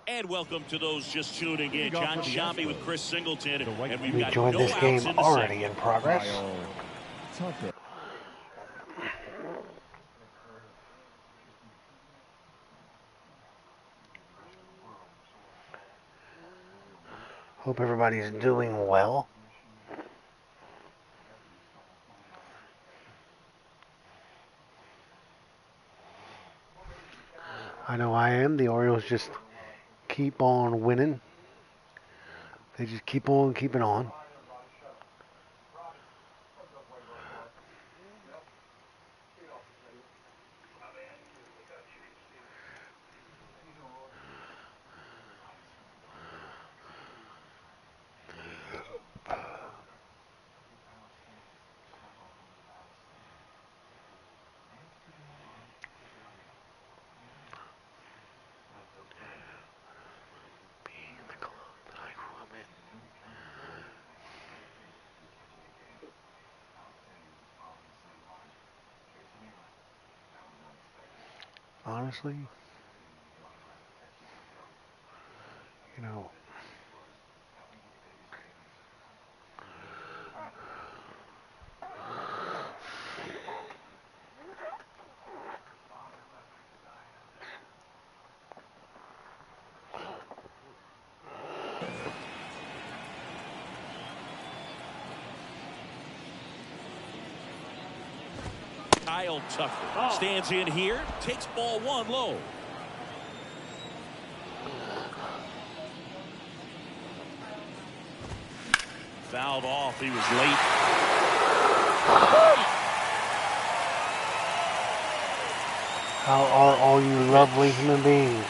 And welcome to those just tuning in. John Shambi with Chris Singleton. And we've got joined this game already in progress. Hope everybody's doing well. I know I am. The Orioles just keep on winning. They just keep on keeping on. Honestly, you know, Kyle Tucker stands in here, takes ball one low. Fouled off. He was late. how are all you lovely human beings?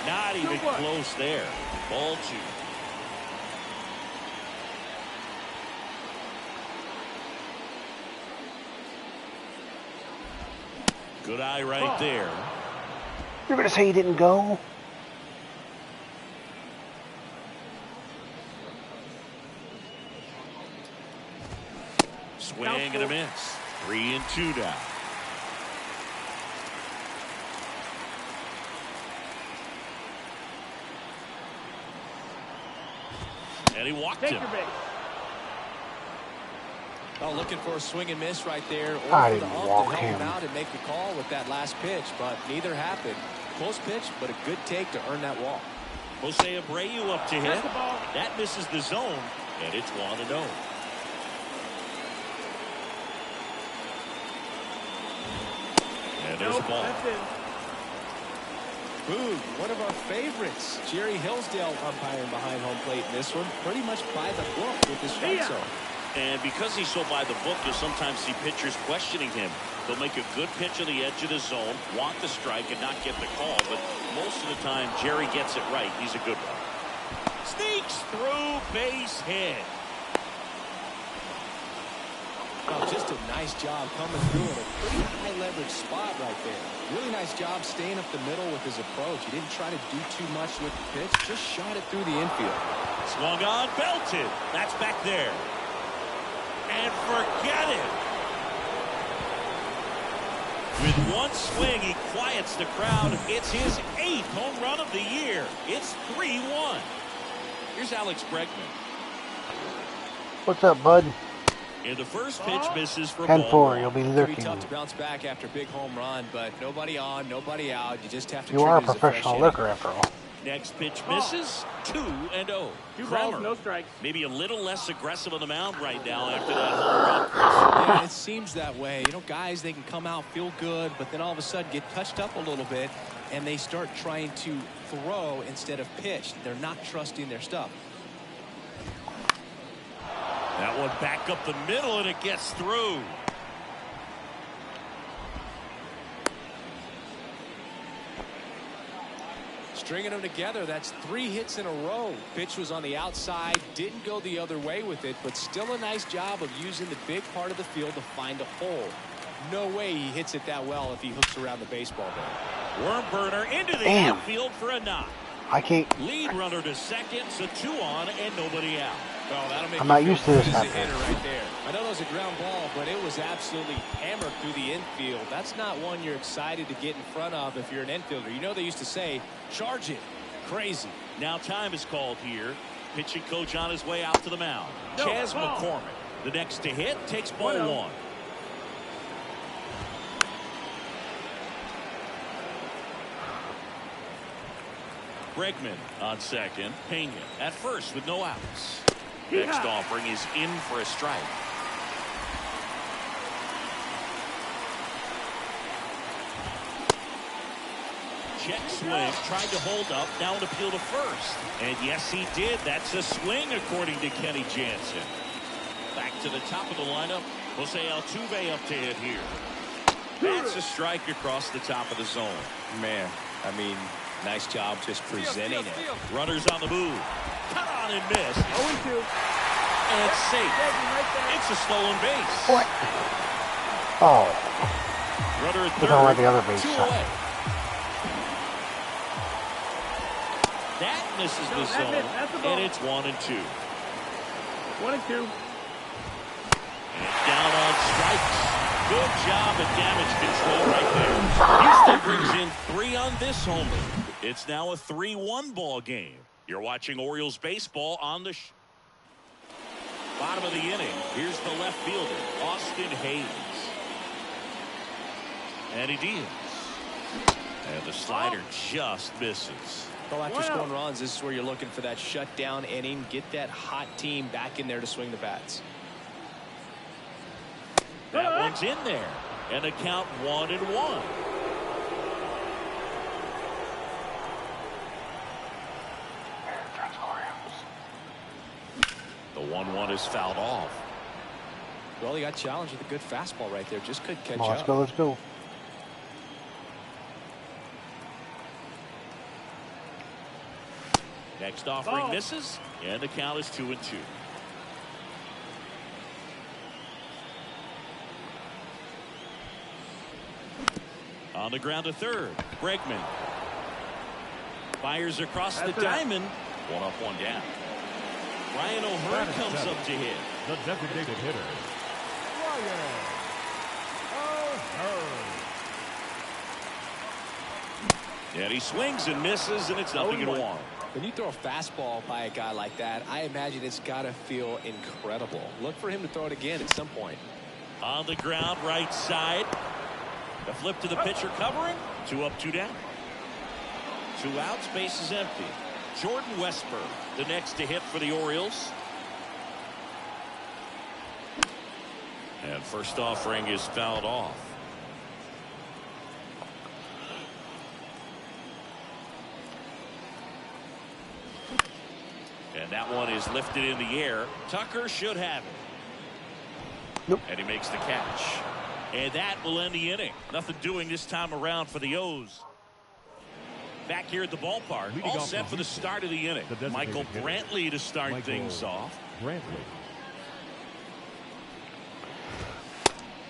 Not even close there. Ball two. Good eye right there. You're going to say he didn't go? Swing and a miss. 3-2 down. And he walked him. Oh, looking for a swing and miss right there. Or I for the didn't ump walk to help him. him out and make the call with that last pitch, but neither happened. Close pitch, but a good take to earn that walk. Jose Abreu up to hit. That misses the zone, and it's 1-0. And there's a ball. Boog, one of our favorites. Jerry Hillsdale umpiring behind home plate in this one. Pretty much by the book with the strike zone. And because he's so by the book, you'll sometimes see pitchers questioning him. They'll make a good pitch on the edge of the zone, want the strike, and not get the call. But most of the time, Jerry gets it right. He's a good one. Sneaks through, base hit. Oh, just a nice job coming through in a pretty high leverage spot right there. Really nice job staying up the middle with his approach. He didn't try to do too much with the pitch, just shot it through the infield. Swung on, belted. That's back there. And forget it. With one swing, he quiets the crowd. It's his 8th home run of the year. It's 3-1. Here's Alex Bregman. What's up, bud? And the first pitch misses for 10-4. You'll be Pretty lurking. tough to bounce back after a big home run, but nobody on, nobody out. You just have to. You are a professional lurker, after all. Next pitch misses. 2-0. 2 balls, no strikes. Maybe a little less aggressive on the mound right now after that home run. Yeah, it seems that way. You know, guys, they can come out, feel good, but then all of a sudden get touched up a little bit, and they start trying to throw instead of pitch. They're not trusting their stuff. That one back up the middle, and it gets through. Stringing them together, that's 3 hits in a row. Pitch was on the outside, didn't go the other way with it, but still a nice job of using the big part of the field to find a hole. No way he hits it that well if he hooks around the baseball there. Worm burner into the outfield for a knock. I can't. Lead runner to second, so 2 on and nobody out. Well, that'll make I'm not used to this happening. Right there. I know it was a ground ball, but it was absolutely hammered through the infield. That's not one you're excited to get in front of if you're an infielder. You know they used to say, charge it. Crazy. Now time is called here. Pitching coach on his way out to the mound. Chas McCormick. The next to hit takes ball one. Bregman on second. Pena at first with no outs. Next offering is in for a strike. Check swing, tried to hold up, now an appeal to first. And yes, he did. That's a swing, according to Kenny Jansen. Back to the top of the lineup. Jose Altuve up to hit here. That's a strike across the top of the zone. Man, I mean, nice job just presenting it. Runners on the move. Cut on and miss. 0-2. And it's safe. It's a stolen base. What? Oh. Runner at You don't like third. the other base 2 side. away. That misses the zone. That's the ball. And it's 1-2. 1-2. And down on strikes. Good job at damage control right there. Houston brings in 3 on this homer. It's now a 3-1 ball game. You're watching Orioles baseball on the bottom of the inning. Here's the left fielder, Austin Hayes. And he deals. And the slider just misses. Well, after scoring runs, this is where you're looking for that shutdown inning. Get that hot team back in there to swing the bats. That one's in there. And the count 1-1. The 1-1 is fouled off. Well, he got challenged with a good fastball right there. Just couldn't catch Come on, up. let's go, let's go. Next offering misses. And the count is 2-2. On the ground to third. Bregman fires across the diamond. 1 up, 1 down. Ryan O'Hearn comes up to hit. The designated hitter, Ryan O'Hearn. And he swings and misses, and it's 0-1. When you throw a fastball by a guy like that, I imagine it's got to feel incredible. Look for him to throw it again at some point. On the ground, right side. The flip to the pitcher covering. 2 up, 2 down. 2 outs, base is empty. Jordan Westburg, the next to hit for the Orioles. And first offering is fouled off. And that one is lifted in the air. Tucker should have it. Nope. And he makes the catch. And that will end the inning. Nothing doing this time around for the O's. Back here at the ballpark, all set for the start of the inning. Michael Brantley to start things off.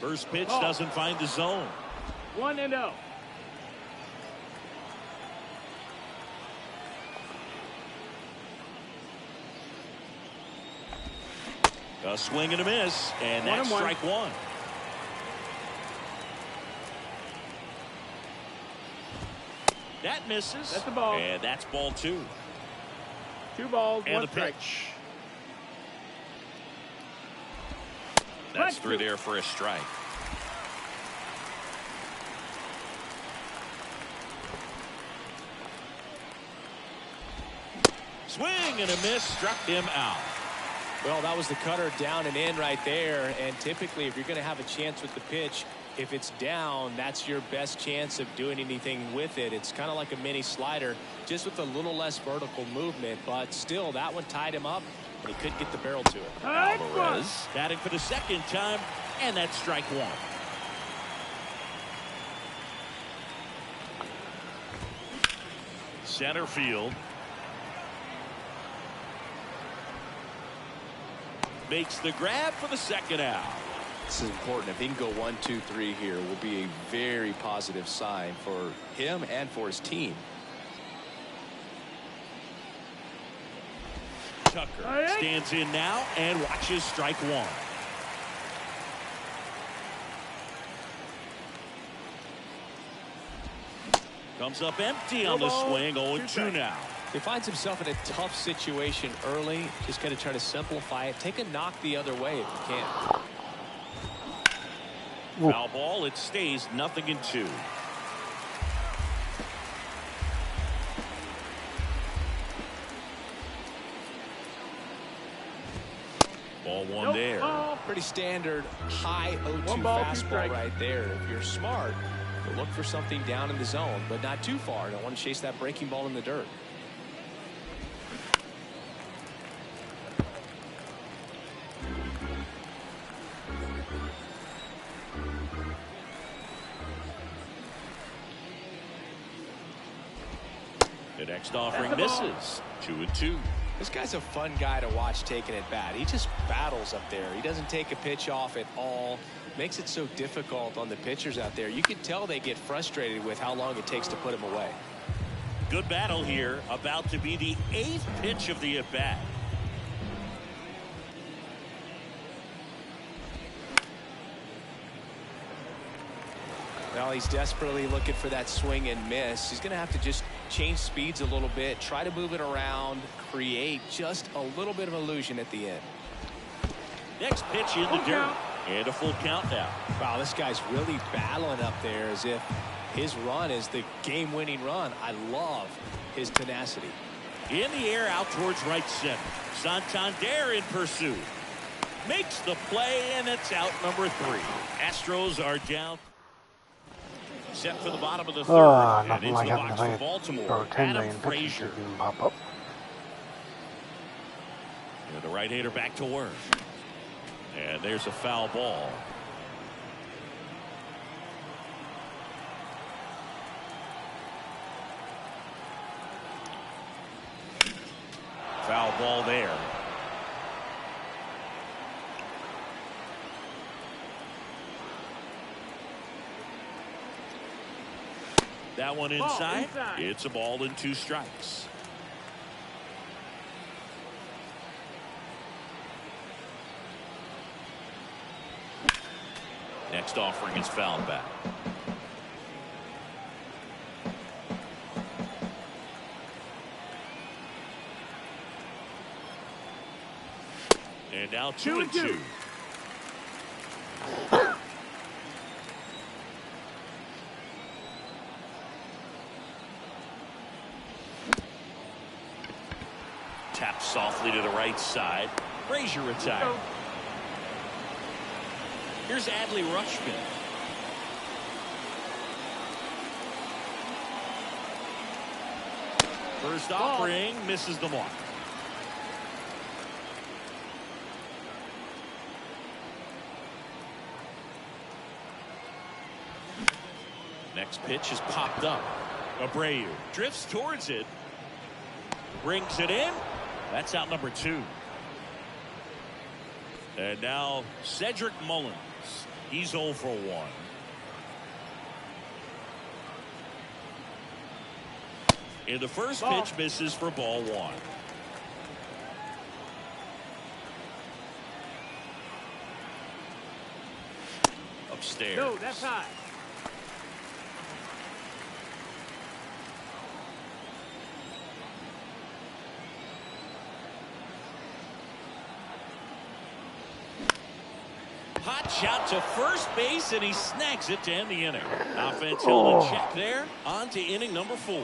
First pitch doesn't find the zone. 1-0. A swing and a miss, and that's strike 1. That misses. That's the ball. And that's ball 2. 2 balls, and 1 the strike. pitch. That's through there for a strike. Swing and a miss, struck him out. Well, that was the cutter down and in right there. And typically, if you're going to have a chance with the pitch, if it's down, that's your best chance of doing anything with it. It's kind of like a mini slider, just with a little less vertical movement. But still, that one tied him up, and he couldn't get the barrel to it. Alvarez batting for the second time, and that's strike 1. Center field. Makes the grab for the second out. This is important. If he can go 1, 2, 3 here, will be a very positive sign for him and for his team. Tucker stands in now and watches strike 1. Comes up empty on the swing. 0-2 now. He finds himself in a tough situation early. Just got to try to simplify it. Take a knock the other way if you can. Foul ball. It stays 0-2. Ball one there. Pretty standard high 0-2 fastball right there. If you're smart, you'll look for something down in the zone, but not too far. Don't want to chase that breaking ball in the dirt. The next offering misses. 2-2. This guy's a fun guy to watch taking at bat. He just battles up there. He doesn't take a pitch off at all. Makes it so difficult on the pitchers out there. You can tell they get frustrated with how long it takes to put him away. Good battle here. About to be the 8th pitch of the at-bat. Well, he's desperately looking for that swing and miss. He's going to have to just change speeds a little bit, try to move it around, create just a little bit of illusion at the end. Next pitch in the dirt. And a full count now. Wow, this guy's really battling up there as if his run is the game-winning run. I love his tenacity. In the air out towards right center. Santander in pursuit. Makes the play, and it's out number 3. Astros are down. Set for the bottom of the 3rd. And Nothing into like the having box to for pay Baltimore. 10 Adam million Frazier. pictures can pop up. And the right-hander back to work. And there's a foul ball. Foul ball there. That one inside. It's a ball and 2 strikes. Next offering is fouled back. And now 2-2. Tap softly to the right side. Frazier retired. Here's Adley Rutschman. First offering misses the mark. Next pitch is popped up. Abreu drifts towards it. Brings it in. That's out number 2. And now Cedric Mullins. He's 0 for 1. In the first pitch misses for ball 1. Upstairs. No, that's high. Hot shot to first base, and he snags it to end the inning. Offense held in check there. On to inning number 4.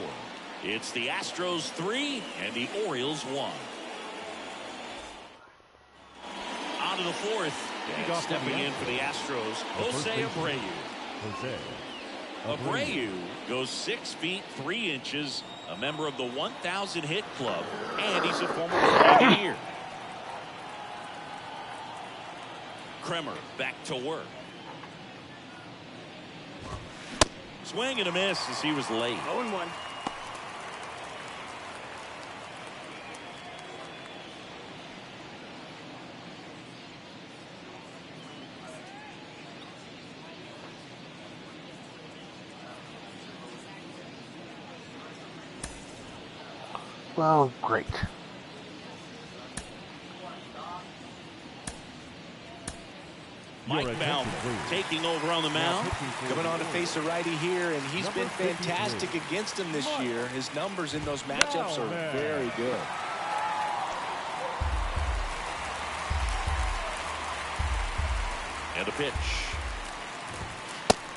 It's the Astros 3 and the Orioles 1. On to the 4th. And stepping in for the Astros, Jose Abreu. Abreu goes 6 feet 3 inches, a member of the 1,000 hit club, and he's a former Player of the Year. Kremer back to work. Swing and a miss as he was late. 0-1. Well, great. Mike Bauer taking over on the mound. Coming on to face a righty here, and he's been fantastic against him this year. His numbers in those matchups are very good. And a pitch.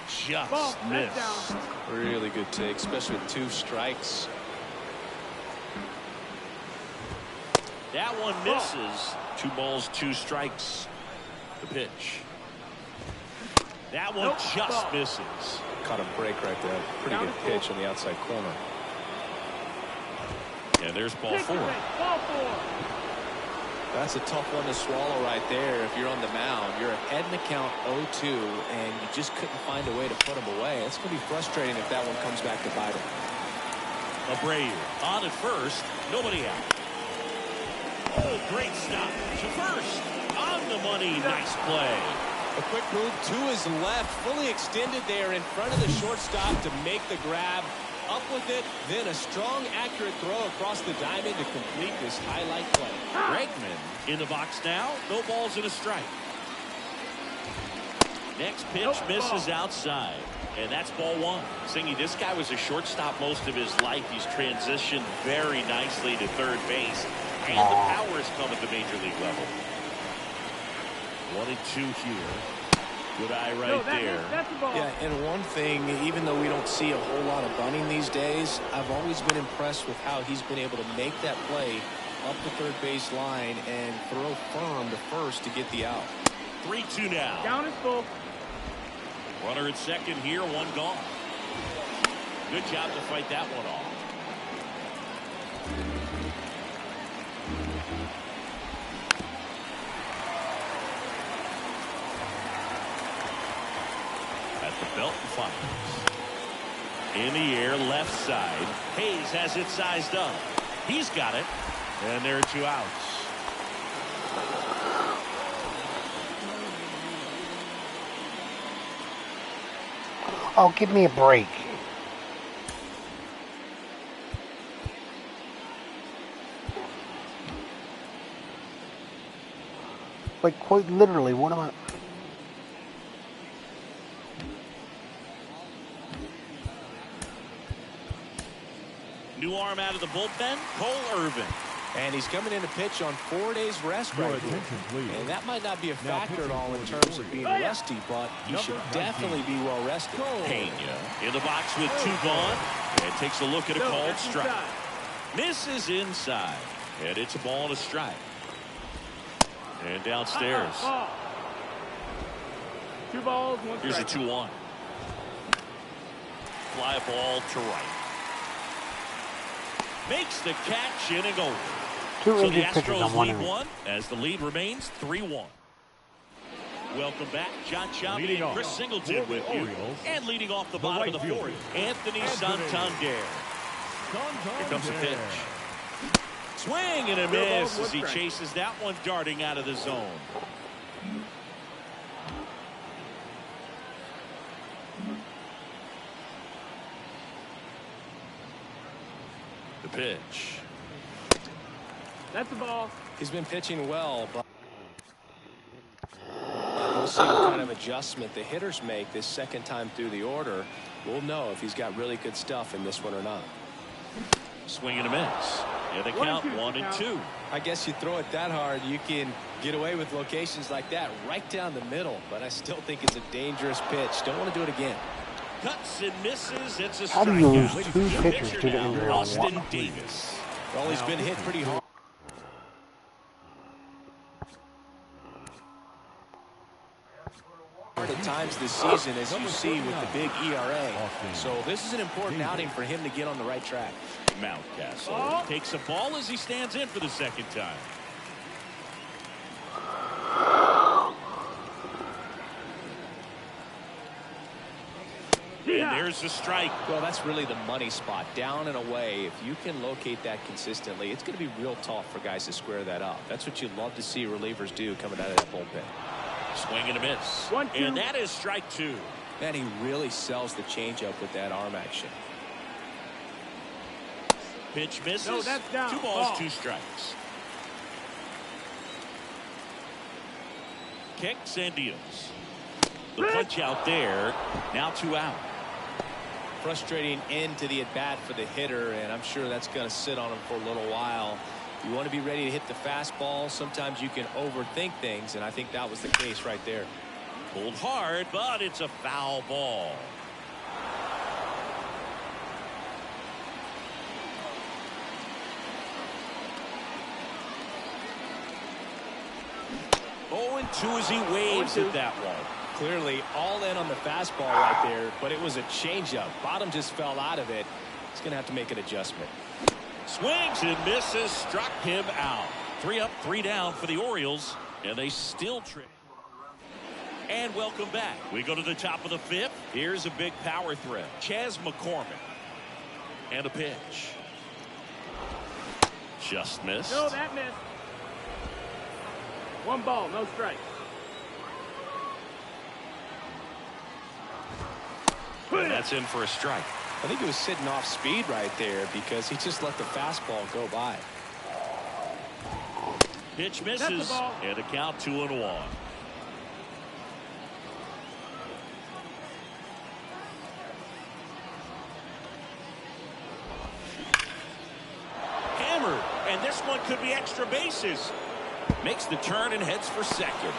Just missed. Really good take, especially with 2 strikes. That one misses. 2 balls, 2 strikes. The pitch. That one just misses. Caught a break right there. Pretty good pitch on the outside corner. And there's ball 4. That's a tough one to swallow right there. If you're on the mound, you're ahead in the count 0-2, and you just couldn't find a way to put him away. It's going to be frustrating if that one comes back to bite him. Abreu on at first, nobody out. Oh, great stop to first. On the money, nice play. A quick move to his left, fully extended there in front of the shortstop to make the grab. Up with it, then a strong, accurate throw across the diamond to complete this highlight play. Bregman in the box now. No balls and a strike. Next pitch misses outside. And that's ball 1. Singy, this guy was a shortstop most of his life. He's transitioned very nicely to third base. And the power has come at the major league level. 1-2 here. Good eye right there. Yeah, and one thing, even though we don't see a whole lot of bunting these days, I've always been impressed with how he's been able to make that play up the third base line and throw firm to first to get the out. 3-2 now. Down is full. Runner at second here, 1 gone. Good job to fight that one off. At the belt and fires. In the air, left side. Hayes has it sized up. He's got it. And there are 2 outs. Oh, give me a break. Like, quite literally, what am I... New arm out of the bullpen, Cole Irvin. And he's coming in to pitch on 4 days rest right here. And that might not be a factor at all in terms of being rusty, but he should definitely be well rested. Pena in the box with 2 gone. And takes a look at a called strike. Misses inside. And it's a ball and a strike. And downstairs. 2 balls, 1 Here's a strike. 2-1. Fly ball to right. Makes the catch, inning over. 2 So the injured pitchers Astros on 1 lead inning. 1 as the lead remains 3-1. Welcome back, John Chapman Leading and Chris off Singleton for with the you. Orioles, And leading off the the bottom right of the fielder, 4th, Anthony Anthony Santander. Here comes the pitch. Swing and a miss as he chases that one darting out of the zone. The pitch. That's the ball. He's been pitching well, but we'll see what kind of adjustment the hitters make this second time through the order. We'll know if he's got really good stuff in this one or not. Swing and a miss. And the count 1-2. I guess you throw it that hard, you can get away with locations like that right down the middle. But I still think it's a dangerous pitch. Don't want to do it again. Cuts and misses. It's a How do you lose strikeout. 2 The pitchers pitcher to the now, injury on Austin 1? Davis. Well, he's been hit pretty hard at times this season, as you see with the big ERA. So this is an important outing for him to get on the right track. Mountcastle takes a ball as he stands in for the second time. And there's the strike. Well, that's really the money spot, down and away. If you can locate that consistently, it's going to be real tough for guys to square that up. That's what you love to see relievers do coming out of that bullpen. Swing and a miss. 1-2. And that is strike 2. Man, he really sells the changeup with that arm action. Pitch misses. No, that's down. 2 balls, Ball. 2 strikes. kicks and deals. The punch out there. Now 2 out. Frustrating end to the at-bat for the hitter, and I'm sure that's going to sit on him for a little while. You want to be ready to hit the fastball. Sometimes you can overthink things, and I think that was the case right there. Pulled hard, but it's a foul ball. Oh, and 2 as he waves at that one. Clearly all in on the fastball right there, but it was a changeup. Bottom just fell out of it. He's going to have to make an adjustment. Swings and misses, struck him out. 3 up, 3 down for the Orioles, and they still trip. And welcome back. We go to the top of the 5th. Here's a big power threat. Chas McCormick. And a pitch. Just missed. No, that missed. 1 ball, no strike. And that's in for a strike. I think he was sitting off speed right there because he just let the fastball go by. Pitch misses, and a count 2-1. Hammered, and this one could be extra bases. Makes the turn and heads for second.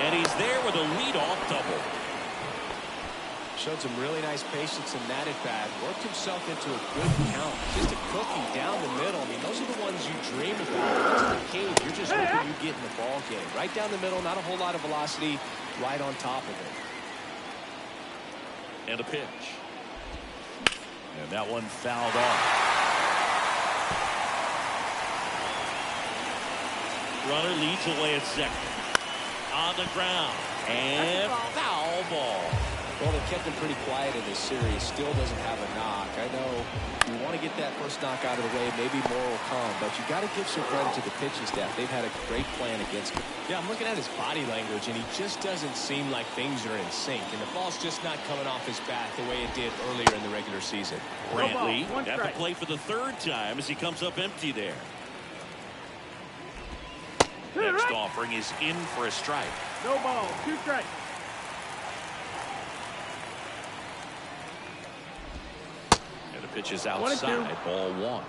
And he's there with a leadoff double. Showed some really nice patience in that at bat. Worked himself into a good count. Just a cookie down the middle. I mean, those are the ones you dream about. Once in the cage, you're just hoping you get in the ball game. Right down the middle, not a whole lot of velocity. Right on top of it. And a pitch. And that one fouled off. Runner leads away at second. On the ground. And foul ball. Well, they kept him pretty quiet in this series. Still doesn't have a knock. I know you want to get that first knock out of the way. Maybe more will come. But you got to give some credit to the pitching staff. They've had a great plan against him. Yeah, I'm looking at his body language, and he just doesn't seem like things are in sync. And the ball's just not coming off his bat the way it did earlier in the regular season. Brantley at the plate for the 3rd time as he comes up empty there. Next offering is in for a strike. No ball, 2 strikes. And the pitch is outside. Ball 1.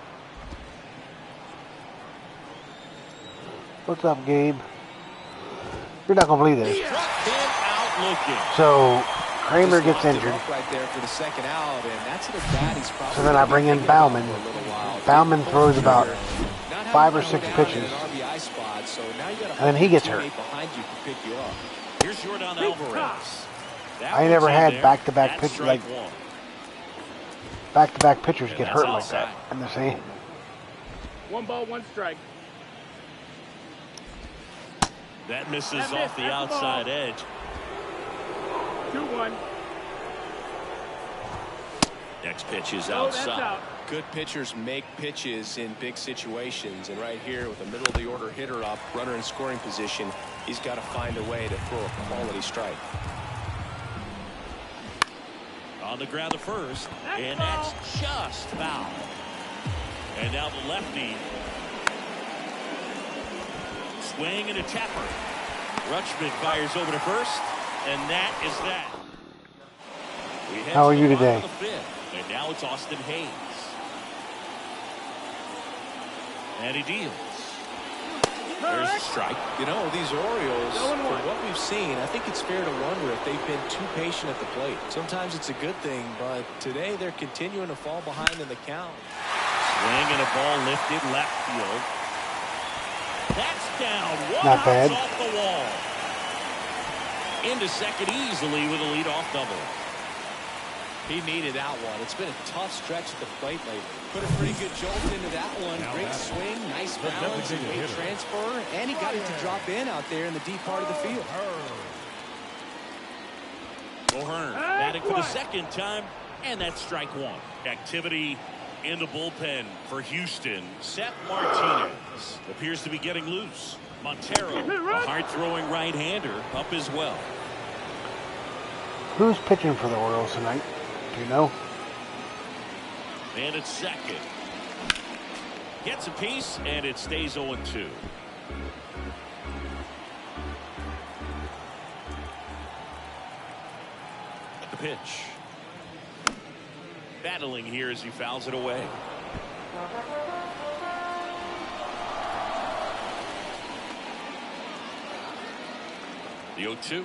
What's up, Gabe? You're not gonna believe this. Struck him out looking. So Kramer gets injured. Right there for the 2nd out, and that's at a bat he's probably So then I bring in Bauman. Bauman throws about 5 or 6 pitches. And then he gets hurt. Here's Jordan Alvarez. I never had back-to-back pitchers like back-to-back pitchers get hurt like that. And they're saying 1 ball, 1 strike. That misses off the outside edge. 2-1. Next pitch is Oh, that's outside. out. Good pitchers make pitches in big situations, and right here with a middle of the order hitter up, runner in scoring position, he's got to find a way to throw a quality strike. On the ground to first, and that's just foul. And now the lefty. Swing and a tapper. Rutschman fires over to first, and that is that. How are you today? And now it's Austin Hayes. And he deals. There's a strike. You know, these Orioles, from what we've seen, I think it's fair to wonder if they've been too patient at the plate. Sometimes it's a good thing, but today they're continuing to fall behind in the count. Swing and a ball lifted left field. That's down. Not bad. Off the wall. Into second easily with a leadoff double. He needed that one. It's been a tough stretch at the plate lately. Put a pretty good jolt into that one. Great swing, nice balance, great transfer, and he got it to drop in out there in the deep part of the field. O'Hearn batting for the 2nd time, and that's strike 1. Activity in the bullpen for Houston. Seth Martinez appears to be getting loose. Montero, a hard-throwing right-hander, up as well. Who's pitching for the Orioles tonight? Do you know? And it's second. Gets a piece, and it stays 0-2. the pitch. Battling here as he fouls it away. The 0-2.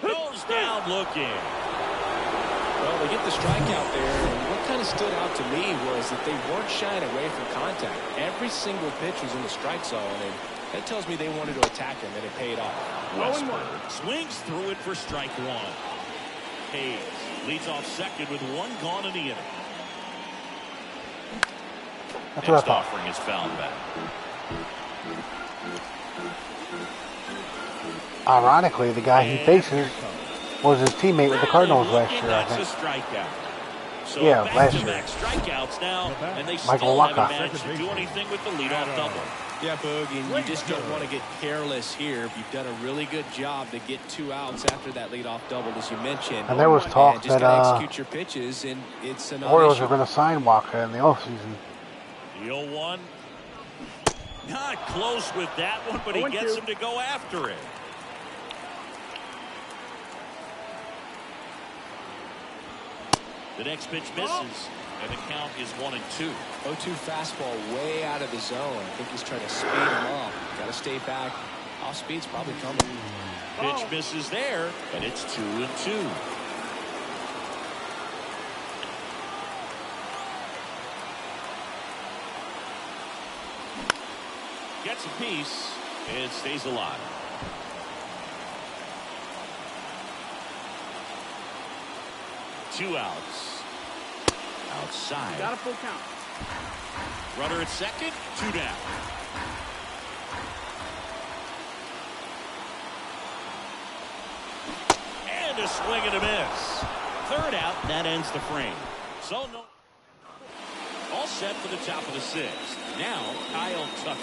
Goes down looking. Well, they get the strikeout there, and what kind of stood out to me was that they weren't shying away from contact. Every single pitch was in the strike zone, and that tells me they wanted to attack him, and it paid off. Westberg swings through it for strike one. Hayes leads off second with one gone in the inning. That's what I Next thought. offering is fouled back. Ironically, the guy he faces was his teammate with the Cardinals last year, I That's think. a strikeout. So Yeah, last year. back-to-back strikeouts now, and they Michael still haven't Wacha. managed to do anything with the leadoff double. Yeah, Boog, and you just don't want to get careless here. You've done a really good job to get 2 outs after that leadoff double, as you mentioned. And there was talk just that execute your pitches, and it's an Orioles are going to sign Wacha in the offseason. The 0-1. Not close with that one, but he gets him to go after it. The next pitch misses, and the count is 1-2. 0-2 fastball way out of the zone. I think he's trying to speed him up. Got to stay back. Off speed's probably coming. Pitch misses there, and it's 2-2. Gets a piece and stays alive. Two outs. Outside. Got a full count. Runner at second, 2 down. And a swing and a miss. Third out, that ends the frame. So no. All set for the top of the 6th. Now, Kyle Tucker.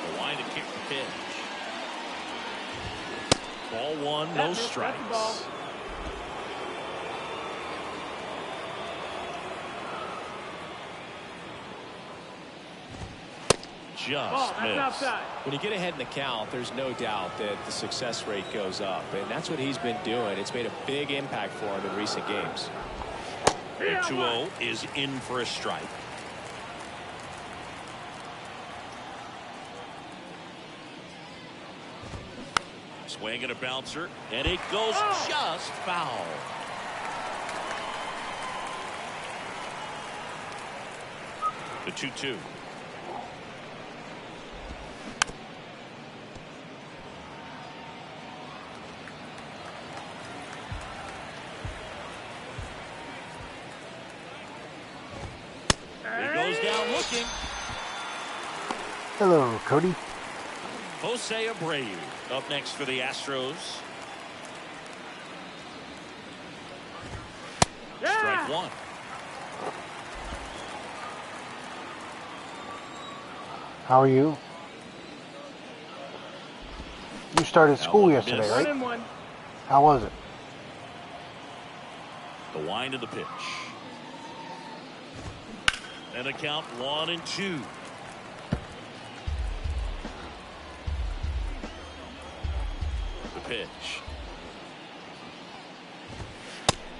The line to kick the pitch. Ball 1, no strikes. Just missed. When you get ahead in the count, there's no doubt that the success rate goes up, and that's what he's been doing. It's made a big impact for him in recent games. And 2-0 is in for a strike. Swing and a bouncer, and it goes just foul. The 2-2. He goes down looking. Hello, Cody. Jose Abreu up next for the Astros. Strike 1. How are you? You started school yesterday, right? 1-1. How was it? The wind of the pitch. And a count 1-2. The pitch.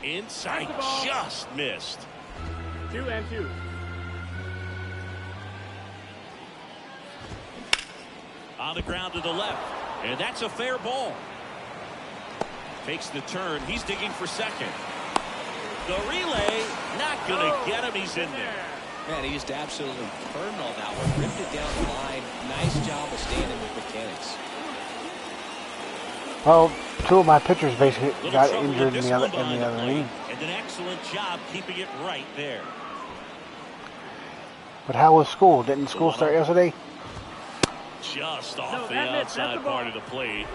Inside, just missed. 2-2. On the ground to the left. And that's a fair ball. Takes the turn. He's digging for second. The relay, not going to get him. He's in there. Man, he just absolutely turned on that one. Ripped it down the line. Nice job of standing with mechanics. Well, 2 of my pitchers basically Little got trouble injured with in this the one other behind the plate, inning. and an excellent job keeping it right there. But how was school? Didn't school start yesterday? Just off No, the that missed. That's outside the ball. part of the plate.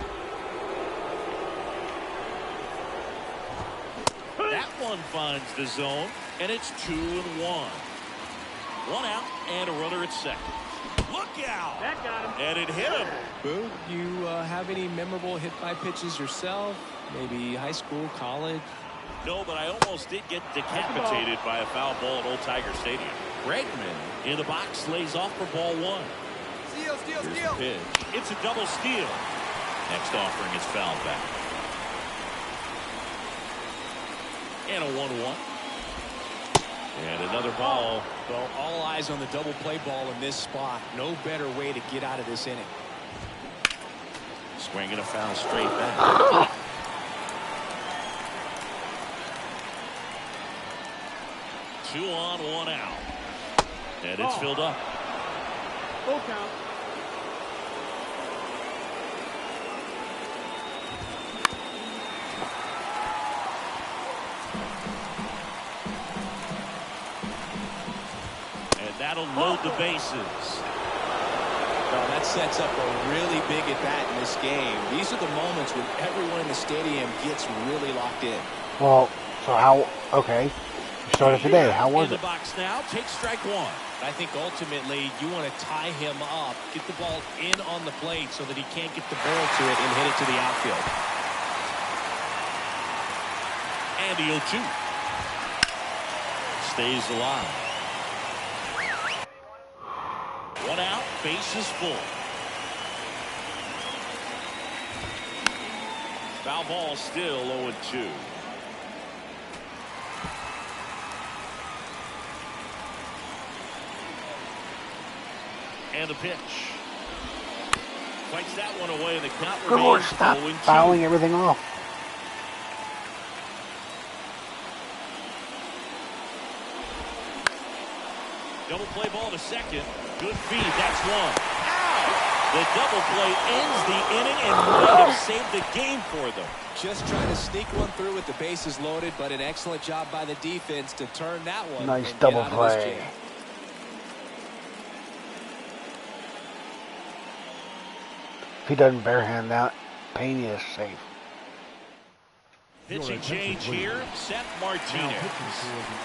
That one finds the zone, and it's 2-1. 1 out and a runner at second. Look out! That got him. And it hit him. Boo, you have any memorable hit-by pitches yourself? Maybe high school, college? No, but I almost did get decapitated by a foul ball at Old Tiger Stadium. Bregman in the box lays off for ball 1. Here's the pitch. It's a double steal. Next offering is fouled back. And a 1-1. And another ball. Well, all eyes on the double play ball in this spot. No better way to get out of this inning. Swinging a foul straight back. Two on, one out. And it's filled up. Full count. And that'll load the bases. Well, that sets up a really big at bat in this game. These are the moments when everyone in the stadium gets really locked in. Well, so how? Okay, you started today. How was In it? the box now. Take strike one. I think ultimately you want to tie him up, get the ball in on the plate so that he can't get the barrel to it and hit it to the outfield. And the 0-2. Stays alive. One out, bases full. Foul ball still 0-2. And the pitch. Fights that one away, and the count Good Lord, remains stop 0-2. fouling everything off. Double play ball to second. Good feed. That's one. Ow! The double play ends the inning and might have saved the game for them. Just trying to sneak one through with the bases loaded, but an excellent job by the defense to turn that one. Nice and double get out of this play. jam. If he doesn't barehand that, Pena is safe. Pitching change here. Seth Martinez.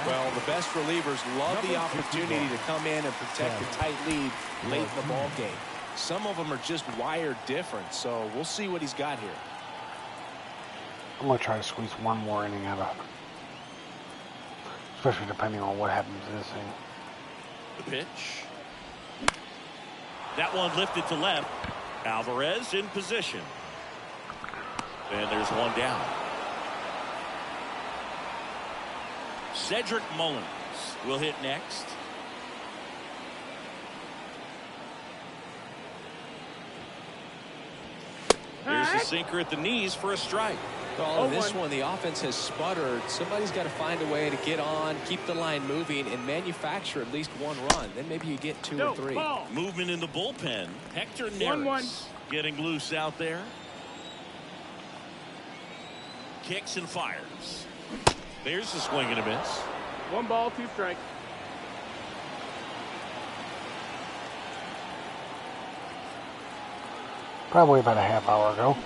Well, the best relievers love the opportunity to come in and protect a tight lead late in the ball game. Some of them are just wired different, so we'll see what he's got here. I'm going to try to squeeze one more inning out of it. Especially depending on what happens to this thing. The pitch. That one lifted to left. Alvarez in position. And there's one down. Cedric Mullins will hit next. There's a sinker at the knees for a strike. Well, in this one, the offense has sputtered. Somebody's got to find a way to get on, keep the line moving, and manufacture at least one run. Then maybe you get two or three. Ball. Movement in the bullpen. Hector Neris 1-1. getting loose out there. Kicks and fires. There's the swing and a miss. 1 ball, 2 strikes. Probably about a half hour ago.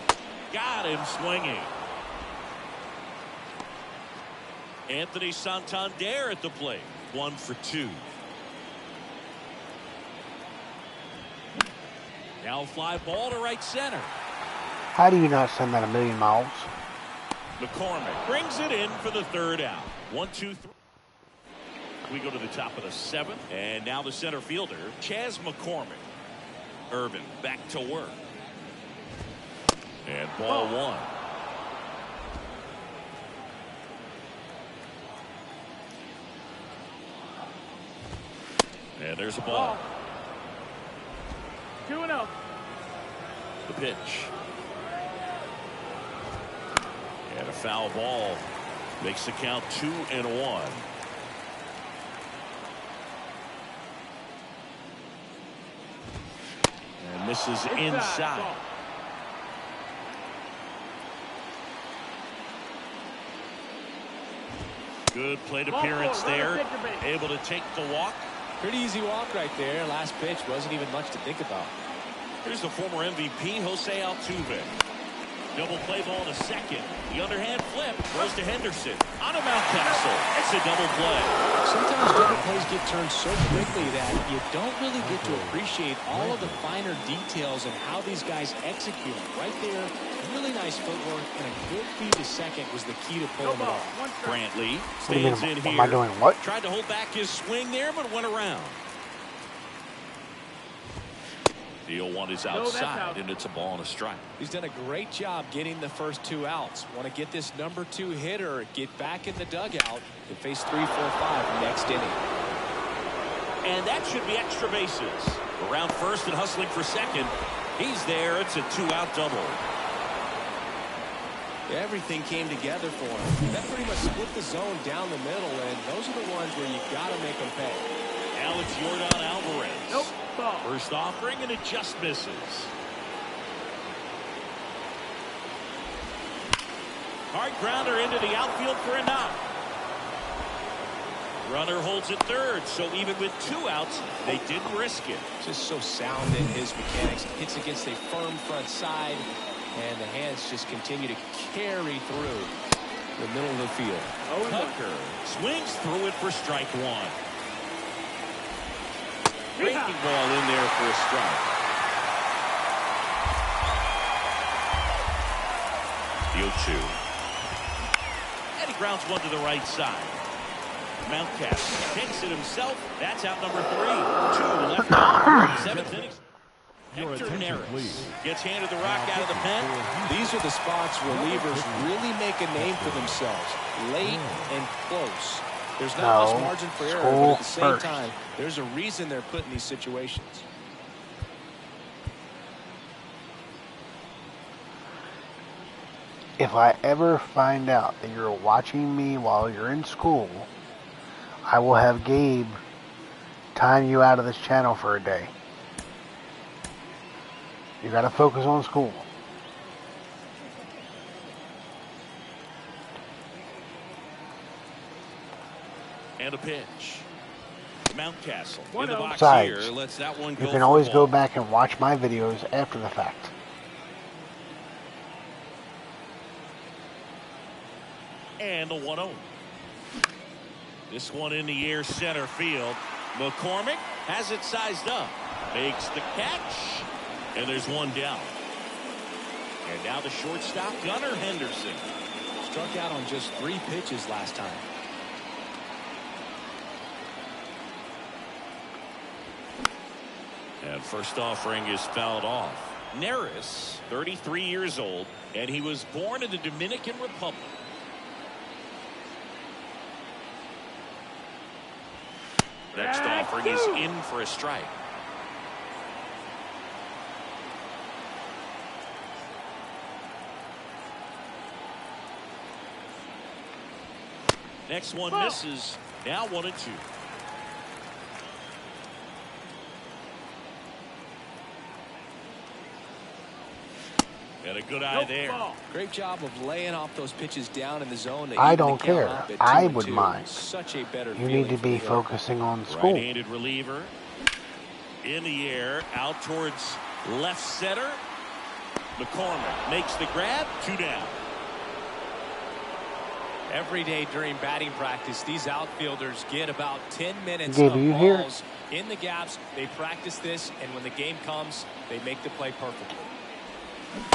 Got him swinging. Anthony Santander at the plate. 1 for 2. Now fly ball to right center. How do you not send that a million miles? McCormick brings it in for the third out. 1, 2, 3. We go to the top of the 7th. And now the center fielder, Chas McCormick. Irvin back to work. And ball 1. And there's a ball. 2-0. The pitch. And a foul ball makes the count 2-1. And misses inside. Good plate appearance there. Able to take the walk. Pretty easy walk right there. Last pitch wasn't even much to think about. Here's the former MVP, Jose Altuve. Double play ball to second. The underhand flip goes to Henderson. On to Mountcastle. It's a double play. Sometimes double plays get turned so quickly that you don't really get to appreciate all of the finer details and how these guys execute. Right there, really nice footwork and a good feed to second was the key to pulling it off. Brantley What do you stands mean, in here. am I doing what? Tried to hold back his swing there, but went around. The 0-1 is No, that's outside, out. and it's a ball and a strike. He's done a great job getting the first 2 outs. Want to get this number 2 hitter, get back in the dugout, and face 3, 4, 5 next inning. And that should be extra bases. Around first and hustling for second. He's there. It's a 2-out double. Everything came together for him. That pretty much split the zone down the middle, and those are the ones where you got to make them pay. Now it's Yordan Alvarez. Nope. Ball. First offering, and it just misses. Hard grounder into the outfield for a knock. Runner holds at third, so even with 2 outs, they didn't risk it. Just so sound in his mechanics. Hits against a firm front side, and the hands just continue to carry through the middle of the field. Tucker swings through it for strike 1. Breaking ball in there for a strike. The 0-2. And he grounds one to the right side. Mountcastle takes it himself. That's out number 3. 2 left on. 7th inning. Hector Neris gets handed the rock out of the pen. These are the spots relievers really make a name for themselves. Late and close. There's not much margin for error, but at the same time, there's a reason they're put in these situations. If I ever find out that you're watching me while you're in school, I will have Gabe time you out of this channel for a day. You gotta focus on school. And a pitch. Mountcastle in the box Besides, here. Lets that one go. You can always go back and watch my videos after the fact. And a 1-0. This one in the air center field. McCormick has it sized up. Makes the catch. And there's one down. And now the shortstop, Gunnar Henderson. Struck out on just 3 pitches last time. And first offering is fouled off. Neris, 33 years old, and he was born in the Dominican Republic. Next offering is in for a strike. Next one misses. Now 1-2. And a good eye there. Great job of laying off those pitches down in the zone. I don't care. I would 2-2. mind. Such a better You need to be focusing on school. Right-handed reliever. In the air. Out towards left center. McCormick makes the grab. 2 down. Every day during batting practice, these outfielders get about 10 minutes Gabe, of you hear? balls in the gaps. They practice this, and when the game comes, they make the play perfectly.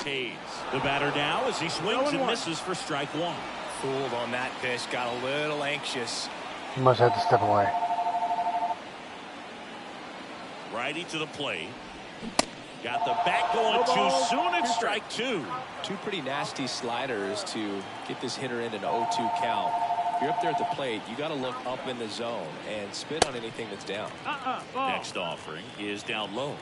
Hayes, the batter now as he swings and misses for strike 1. Fooled on that pitch, got a little anxious. You must have to step away. Righty to the plate. Got the bat going too soon. It's strike 2. 2 pretty nasty sliders to get this hitter in an 0-2 count. If you're up there at the plate, you got to look up in the zone and spit on anything that's down. Next offering is down low.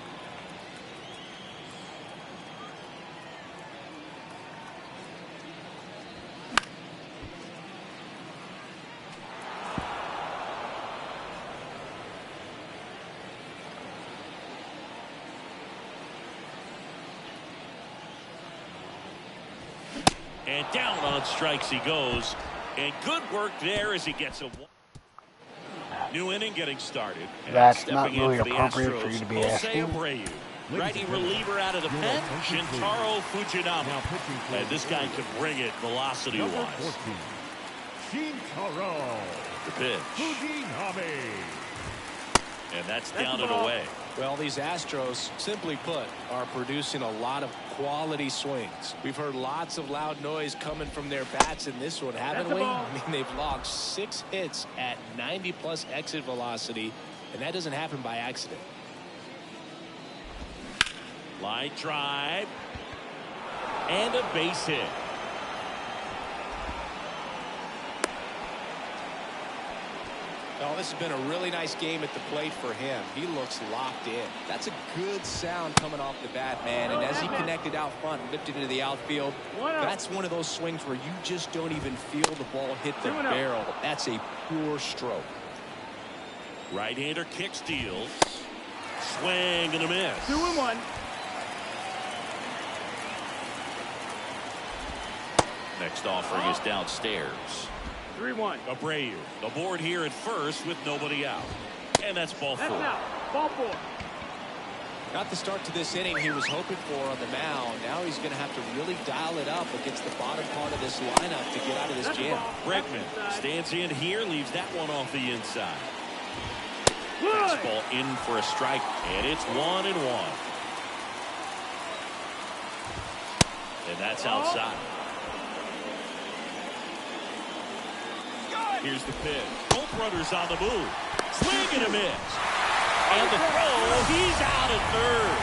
And down on strikes he goes. And good work there as he gets a new inning getting started. And That's not stepping really in for the appropriate Astros, for you to be Jose asking. Abreu. Righty reliever out of the pen, Shintaro Fujinami. And this guy can bring it velocity-wise. Shintaro The pitch. Fujinami. And that's down and away. Well, these Astros, simply put, are producing a lot of quality swings. We've heard lots of loud noise coming from their bats in this one, haven't we? I mean, they've logged 6 hits at 90-plus exit velocity, and that doesn't happen by accident. Line drive. And a base hit. Oh, this has been a really nice game at the plate for him. He looks locked in. That's a good sound coming off the bat, man. And as he connected out front and lifted into the outfield, that's one of those swings where you just don't even feel the ball hit the barrel. That's a pure stroke. Right-hander kick steals. Swing and a miss. 2-1. Next offering is downstairs. 3-1. Abreu, the board here at first with nobody out. And that's ball four. That's out. Ball four. Not the start to this inning he was hoping for on the mound. Now he's going to have to really dial it up against the bottom part of this lineup to get out of this jam. Bregman stands in here, leaves that one off the inside. Fastball in for a strike, and it's 1-1. And that's outside. Here's the pitch. Both runners on the move. Swing and a miss. And the throw, he's out at third.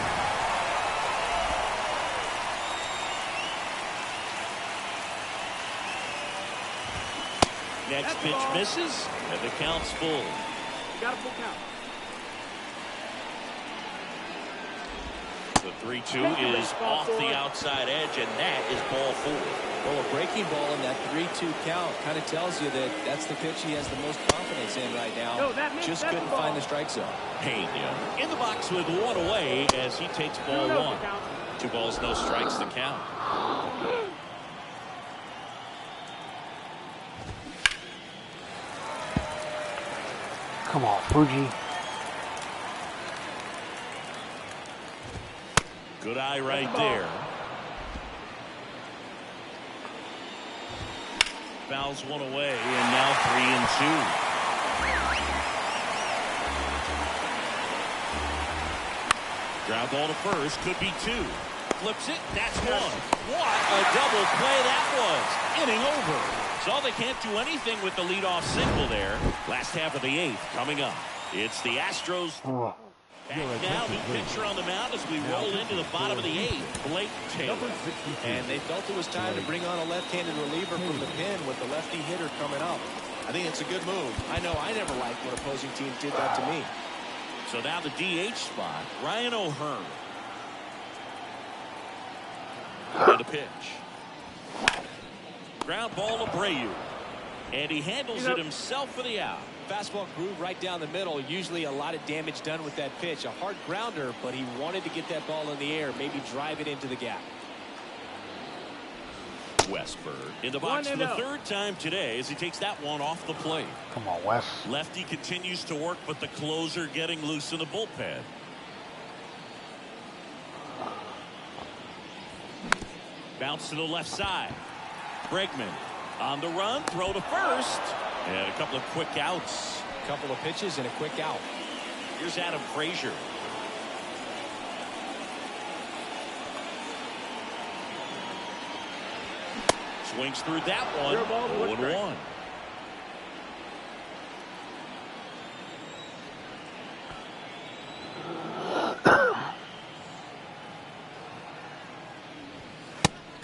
Next pitch misses, and the count's full. You got a full count. The 3-2 is off the outside edge, and that is ball four. Well, a breaking ball in that 3-2 count kind of tells you that that's the pitch he has the most confidence in right now. No, just couldn't find the strike zone. Pena in the box with one away as he takes ball one. 2 balls, no strikes to count. Come on, Fuji. Good eye right there. Fouls one away, and now 3-2. Ground ball to first, could be 2. Flips it, that's 1. What a double play that was. Inning over. So they can't do anything with the leadoff single there. Last half of the 8th coming up. It's the Astros. Back now, new pitcher on the mound as we roll into the bottom of the 8th. Blake Taylor. And they felt it was time to bring on a left-handed reliever from the pen with the lefty hitter coming up. I think it's a good move. I know I never liked when opposing teams did that to me. So now the DH spot, Ryan O'Hearn. And a pitch. Ground ball to Abreu. And he handles it himself for the out. Fastball groove right down the middle. Usually a lot of damage done with that pitch. A hard grounder, but he wanted to get that ball in the air, maybe drive it into the gap. Westberg in the box for the 3rd time today as he takes that one off the plate. Come on, Wes. Lefty continues to work, but the closer getting loose in the bullpen. Bounce to the left side. Bregman on the run, throw to first, and a couple of quick outs. A couple of pitches and a quick out. Here's Adam Frazier. Swings through that one. 0-1.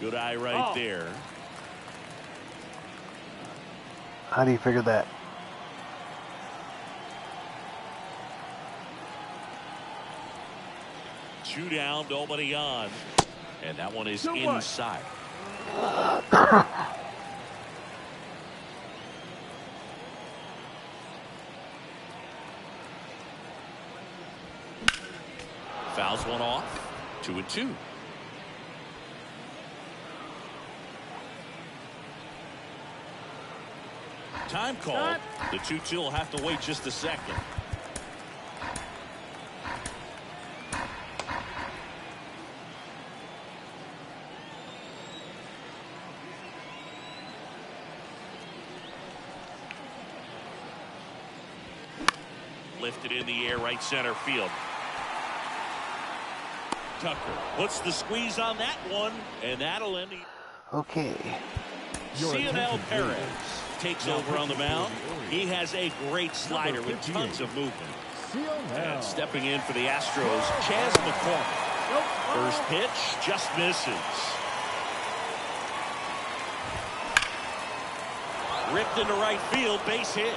Good eye right there. How do you figure that? Two down, nobody on. And that one is inside. Fouls one off. 2-2. Time call. The 2-2 will have to wait just a second. Lifted in the air, right center field. Tucker puts the squeeze on that one, and that'll end the... Okay. Cionel Perez takes over on the mound. He has a great slider with tons of movement. And stepping in for the Astros, Chas McCormick. Nope. First pitch just misses. Ripped into right field, base hit.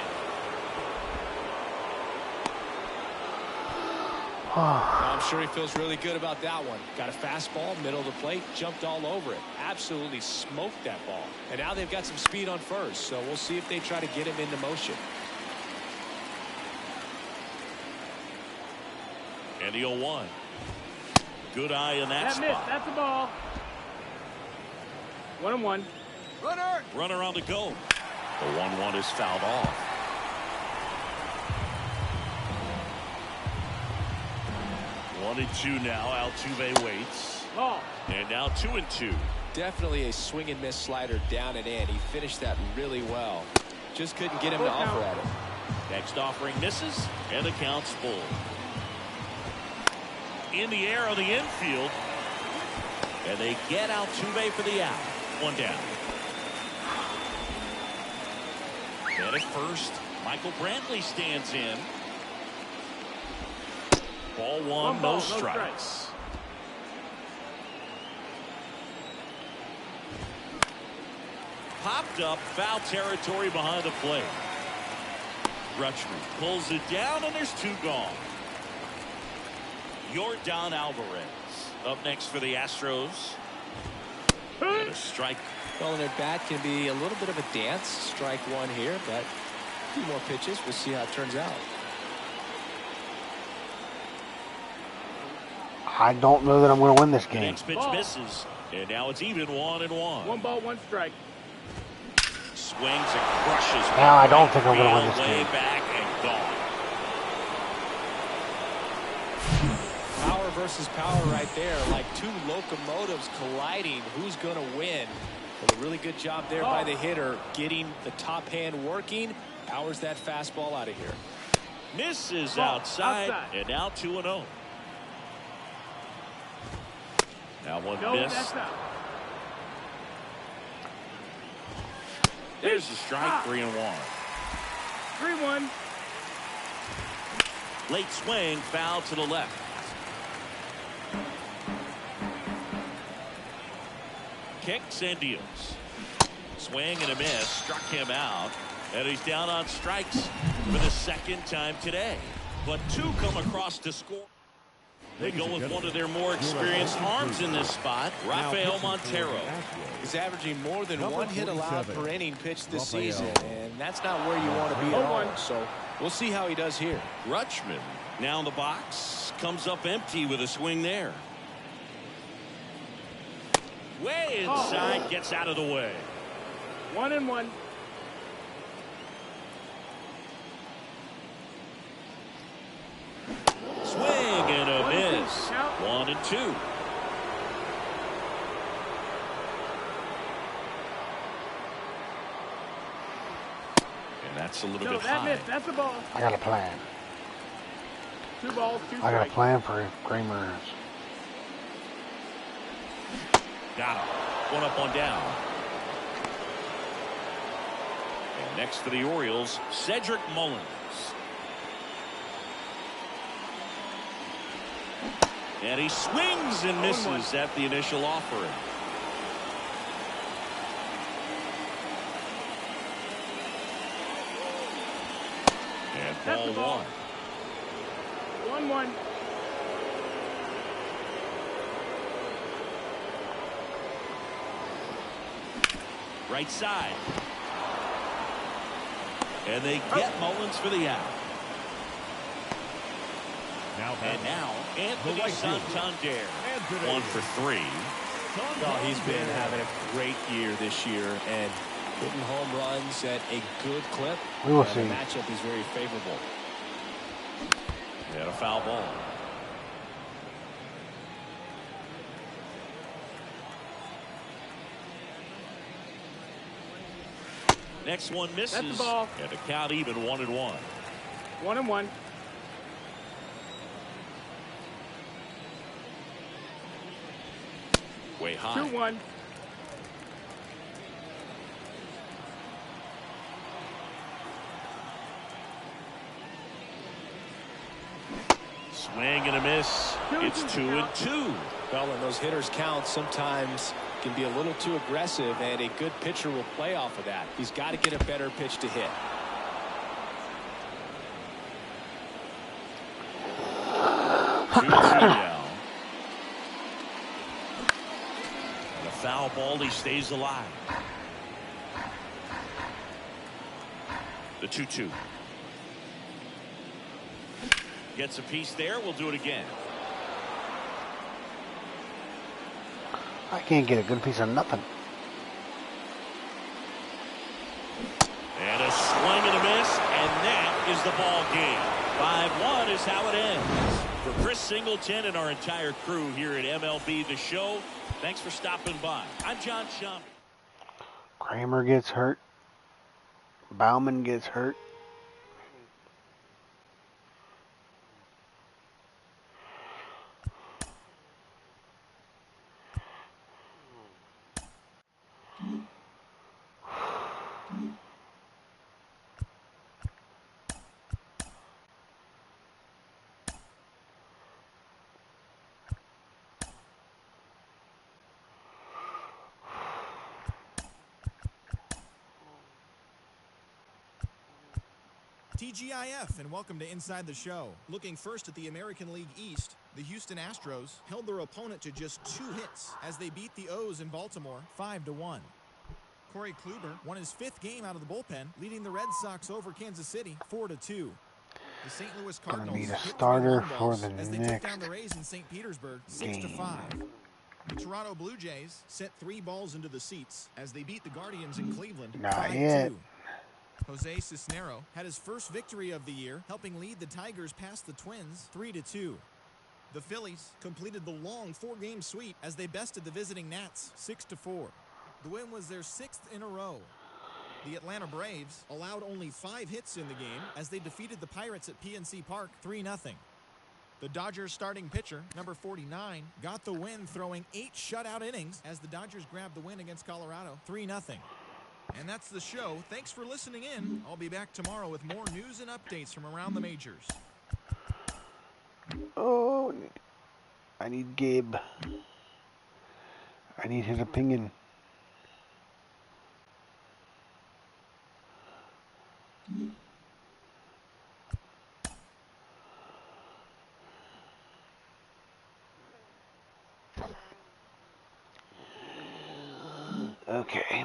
I'm sure he feels really good about that one. Got a fastball, middle of the plate, jumped all over it. Absolutely smoked that ball. And now they've got some speed on first, so we'll see if they try to get him into motion. And the 0-1. Good eye in that spot. Missed. That's the ball. 1-1. Runner on the go. The 1-1 is fouled off. 1-2 now. Altuve waits. Ball. And now 2-2. Definitely a swing and miss slider down and in. He finished that really well. Just couldn't get him to offer at it. Next offering misses, and the count's full. In the air on the infield. And they get Altuve for the out. One down. And at first, Michael Brantley stands in. Ball one, no strikes. Popped up, foul territory behind the plate. Rutschman pulls it down, and there's two gone. Yordan Alvarez up next for the Astros. And a strike. Well, and their bat can be a little bit of a dance. Strike one here, but a few more pitches. We'll see how it turns out. I don't know that I'm going to win this The game. next pitch misses, and now it's even 1-1. 1 ball, 1 strike. Swings and crushes. Now I don't think I'm going to win this Way game. back and gone. Power versus power right there, like two locomotives colliding. Who's going to win? Well, a really good job there by the hitter, getting the top hand working. Powers that fastball out of here. Misses outside, and now 2-0. Now one miss. That's out. There's the strike, 3-1. 3-1. Late swing, foul to the left. Kicks and deals. Swing and a miss, struck him out, and he's down on strikes for the second time today. But two come across to score. They go with one of their more experienced arms in this spot, Rafael Montero. He's averaging more than one hit allowed per inning pitched this season, and that's not where you want to be at home. So we'll see how he does here. Rutschman now in the box, comes up empty with a swing there. Way inside, gets out of the way. 1-1. Swing and a miss. 1-2. And that's a little bit high. Missed. That's the ball. I got a plan. 2 balls, 2 I got a strikes. plan for Kramer's. Got him. One up, one down. And next for the Orioles, Cedric Mullins. And he swings and misses at the initial offering. And That's the ball ball. 1. 1-1. Right side. And they get Mullins for the out. And now, Anthony Santander. 1 for 3. Well, he's been having a great year this year and hitting home runs at a good clip. We will and see. The matchup is very favorable. And a foul ball. Next one misses. That's the ball. And the count even 1-1. 1-1. Way high. 2-1. Swing and a miss. It's 2-2. Well, and those hitters count sometimes can be a little too aggressive, and a good pitcher will play off of that. He's got to get a better pitch to hit. Now. And a foul ball, he stays alive. The 2-2. Gets a piece there. We'll do it again. I can't get a good piece of nothing. And a swing and a miss, and that is the ball game. 5-1 is how it ends. For Chris Singleton and our entire crew here at MLB The Show, thanks for stopping by. I'm John Schaum. Kramer gets hurt. Bauman gets hurt. TGIF and welcome to Inside the Show. Looking first at the American League East, the Houston Astros held their opponent to just 2 hits as they beat the O's in Baltimore 5-1. Corey Kluber won his 5th game out of the bullpen, leading the Red Sox over Kansas City 4-2. The St. Louis Cardinals need a hit starter 3 for balls the as they next took down the Rays in St. Petersburg 6-5. The Toronto Blue Jays sent 3 balls into the seats as they beat the Guardians in Cleveland 5-2. Jose Cisnero had his first victory of the year, helping lead the Tigers past the Twins 3-2. The Phillies completed the long 4-game sweep as they bested the visiting Nats 6-4. The win was their 6th in a row. The Atlanta Braves allowed only 5 hits in the game as they defeated the Pirates at PNC Park 3-0. The Dodgers starting pitcher, number 49, got the win throwing 8 shutout innings as the Dodgers grabbed the win against Colorado 3-0. And that's the show. Thanks for listening in. I'll be back tomorrow with more news and updates from around the majors. Oh, I need Gabe. I need his opinion. Okay.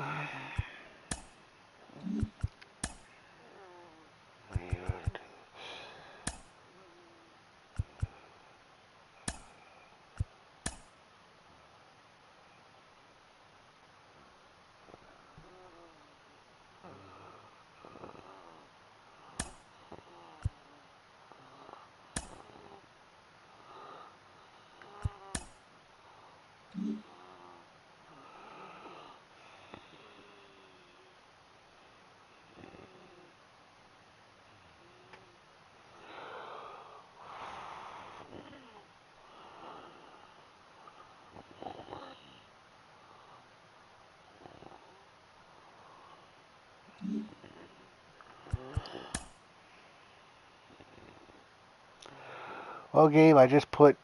Well, Gabe, I just put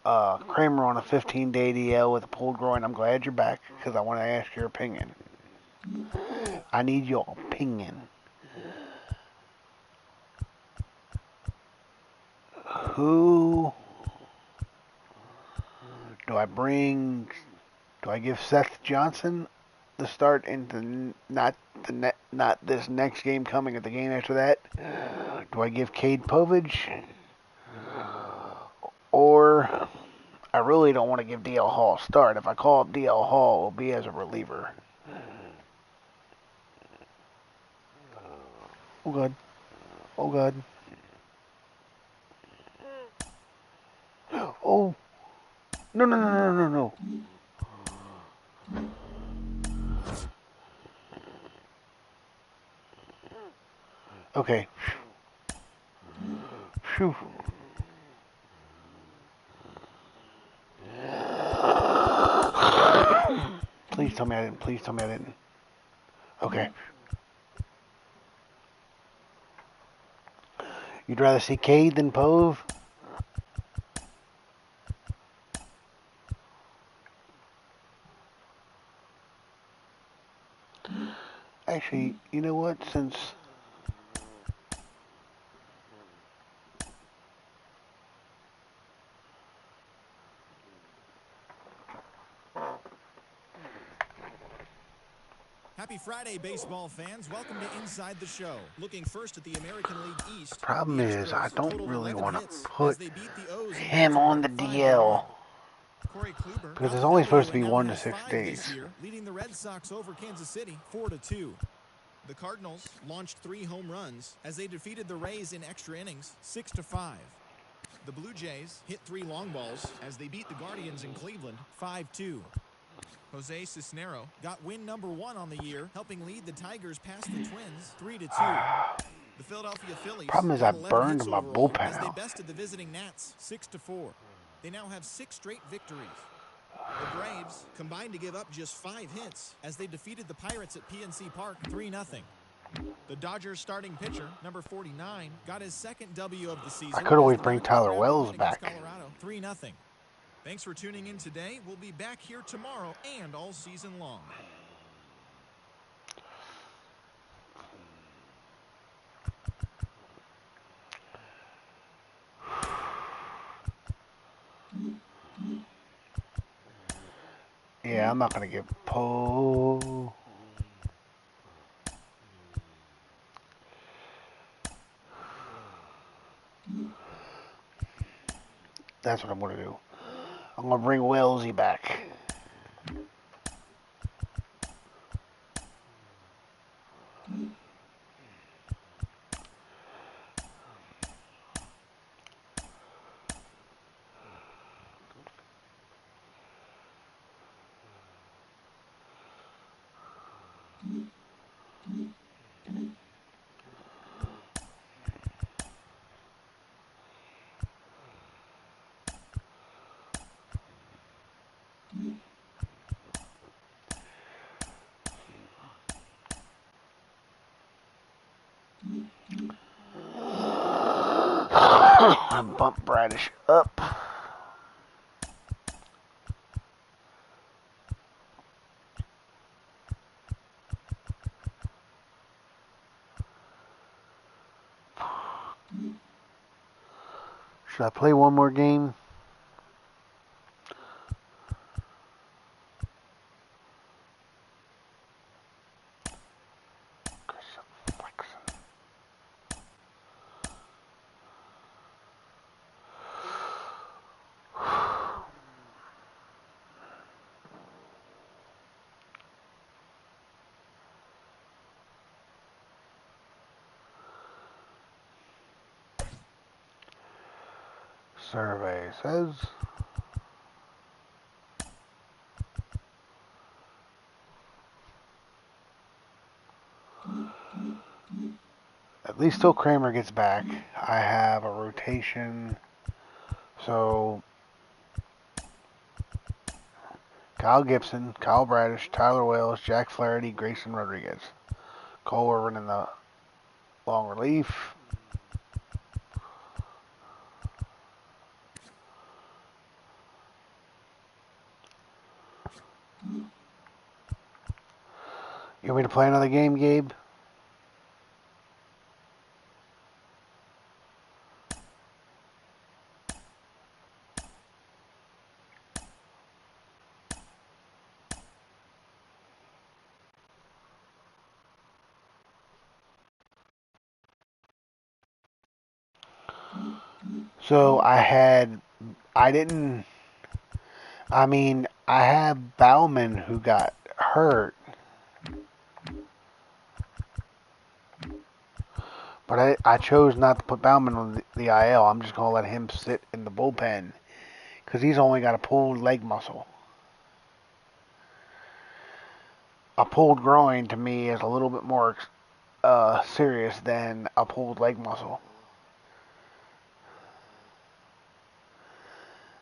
Kramer on a 15-day DL with a pulled groin. I'm glad you're back because I want to ask your opinion. I need your opinion. Who do I bring? Do I give Seth Johnson the start into not this next game coming, at the game after that? Do I give Cade Povich? Or I really don't want to give DL Hall a start. If I call up DL Hall, it will be as a reliever. Oh God. Oh God. Oh. No, no, no, no, no, no. Okay. Phew. Please tell me I didn't. Please tell me I didn't. Okay. You'd rather see Cade than Pove? Actually, you know what? Since Happy Friday, baseball fans. Welcome to Inside the Show. Looking first at the American League East. the problem is, I Astros don't totaled really 11 want to hits put as they beat the O's in him on the Baltimore 5-1. DL Corey Kluber because got it's the only W supposed to and be now 1 to has 6 5 days. this year, leading the Red Sox over Kansas City 4-2. The Cardinals launched 3 home runs as they defeated the Rays in extra innings 6-5. The Blue Jays hit 3 long balls as they beat the Guardians in Cleveland 5-2. Jose Cisnero got win number 1 on the year, helping lead the Tigers past the Twins 3-2. The Philadelphia Phillies Problem is, I got 11 hits burned my overall bullpen as they out. bested the visiting Nats 6-4. They now have 6 straight victories. The Braves combined to give up just 5 hits as they defeated the Pirates at PNC Park 3-0. The Dodgers starting pitcher, number 49, got his second W of the season. I could always as the bring Mariners Tyler grabbed a Wells win against back. Colorado 3-0. Thanks for tuning in today. We'll be back here tomorrow and all season long. Yeah, I'm not going to give Poe. That's what I'm going to do. I'm going to bring Wellsy back. Bump Bradish up. Should I play one more game? Survey says at least till Kramer gets back, I have a rotation. So Kyle Gibson, Kyle Bradish, Tyler Wells, Jack Flaherty, Grayson Rodriguez. Cole Irvin in the long relief. You want me to play another game, Gabe? So I have Bauman who got hurt. But I chose not to put Bauman on the IL. I'm just going to let him sit in the bullpen because he's only got a pulled leg muscle. A pulled groin to me is a little bit more serious than a pulled leg muscle.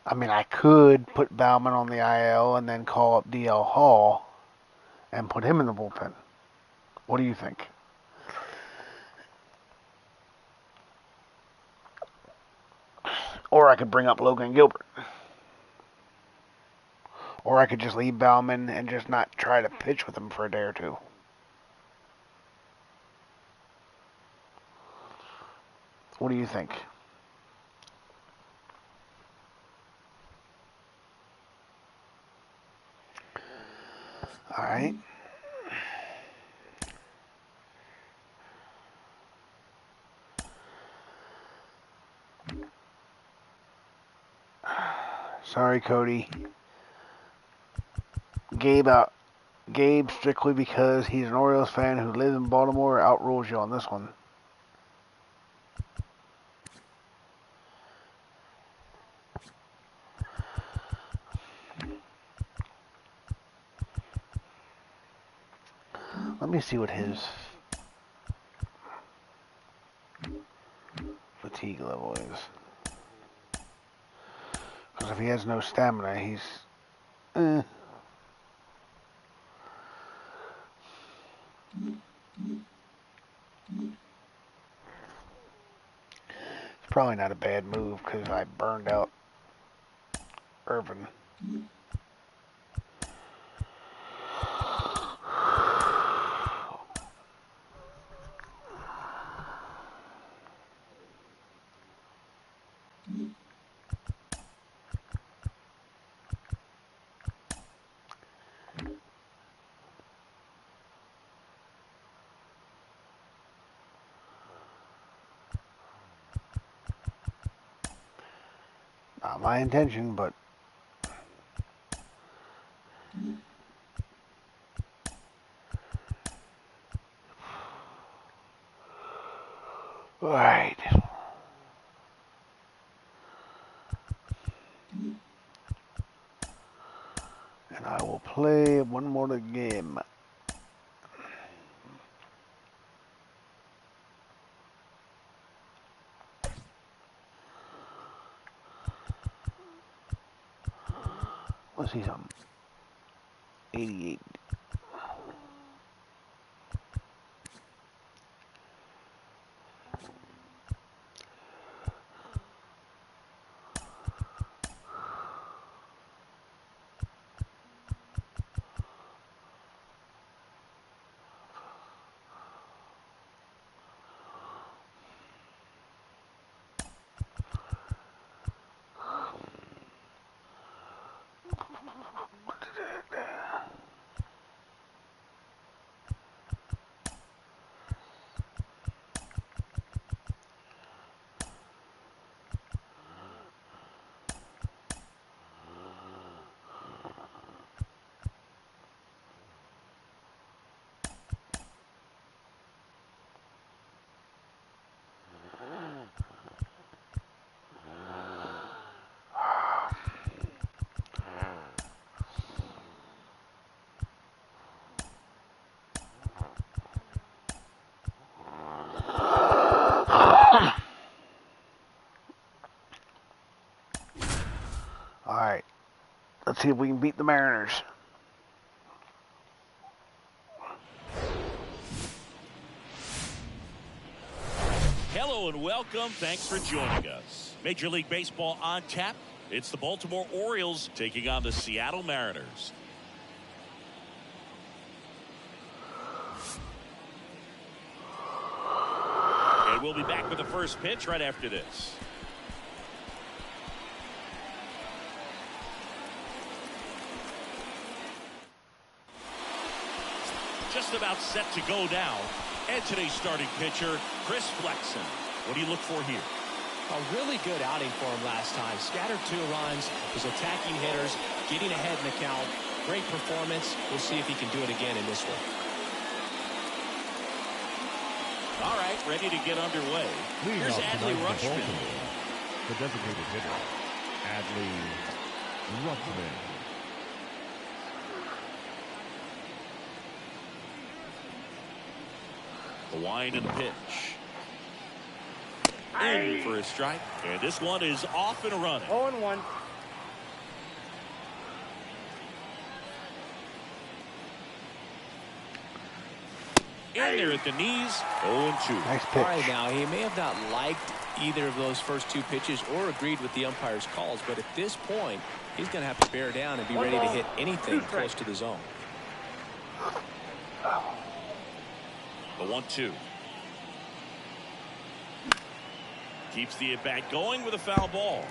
I mean, I could put Bauman on the IL and then call up DL Hall and put him in the bullpen. What do you think? Or I could bring up Logan Gilbert. Or I could just leave Bauman and just not try to pitch with him for a day or two. What do you think? All right. Sorry, Cody. Gabe, strictly because he's an Orioles fan who lives in Baltimore, outrules you on this one. Let me see what his fatigue level is. Because if he has no stamina, he's... It's probably not a bad move because I burned out Irvin. Not my intention, but all right. And I will play one more game. Let's see something. 88. All right. Let's see if we can beat the Mariners. Hello and welcome. Thanks for joining us. Major League Baseball on tap. It's the Baltimore Orioles taking on the Seattle Mariners. And we'll be back with the first pitch right after this. Just about set to go now. And today's starting pitcher, Chris Flexen. What do you look for here? A really good outing for him last time. Scattered 2 runs, was attacking hitters, getting ahead in the count. Great performance. We'll see if he can do it again in this one. All right, ready to get underway. Here's Adley Rutschman. The designated hitter, Adley Rutschman. The wind and the pitch. In for a strike. And this one is off and running. 0-1. In there at the knees, 0-2. Nice All right, pitch. now, he may have not liked either of those first two pitches or agreed with the umpire's calls, but at this point, he's going to have to bear down and be ready to hit anything close to the zone. The 1-2. Keeps the at-bat going with a foul ball.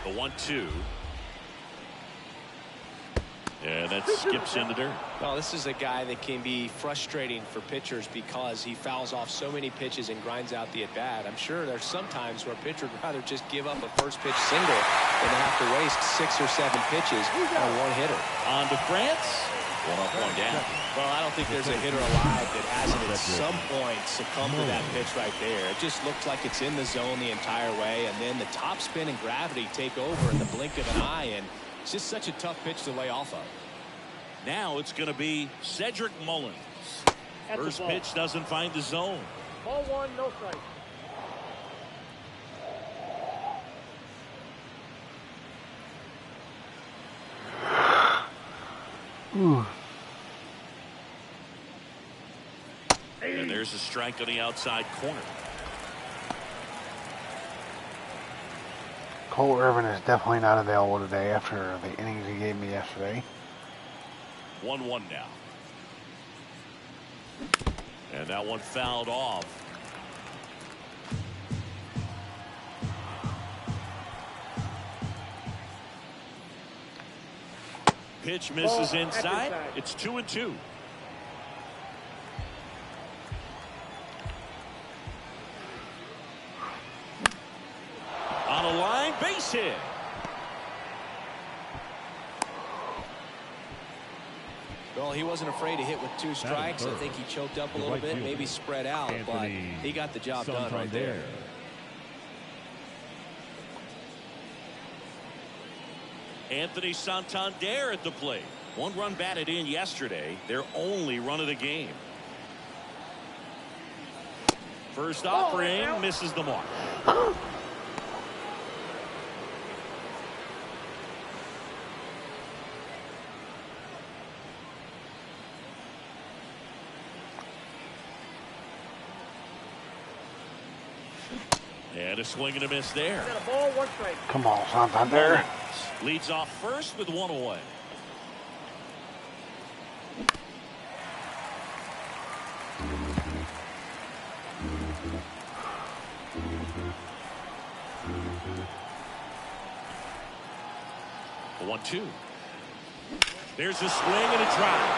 The 1-2. Yeah, that skips in the dirt. Well, this is a guy that can be frustrating for pitchers because he fouls off so many pitches and grinds out the at-bat. I'm sure there's some times where a pitcher would rather just give up a first pitch single than to have to waste 6 or 7 pitches on one hitter. On to France. 1 up, 1 down. Well, I don't think there's a hitter alive that hasn't at some point succumbed to that pitch right there. It just looks like it's in the zone the entire way, and then the top spin and gravity take over in the blink of an eye, and it's just such a tough pitch to lay off of. Now it's going to be Cedric Mullins. First pitch doesn't find the zone. Ball 1, no strike. Ooh. And there's a strike on the outside corner. Cole Irvin is definitely not available today after the innings he gave me yesterday. 1-1 now. And that one fouled off. Pitch misses inside. It's 2-2. On a line, base hit. Well, he wasn't afraid to hit with 2 strikes. I think he choked up a little bit, maybe spread out, but he got the job done right there. Anthony Santander at the plate. 1 run batted in yesterday. Their only run of the game. First offering misses the mark. And a swing and a miss there. Got a ball, 1 strike. Come on, Santander. Leads off first with 1 away. The 1-2. There's a swing and a drive.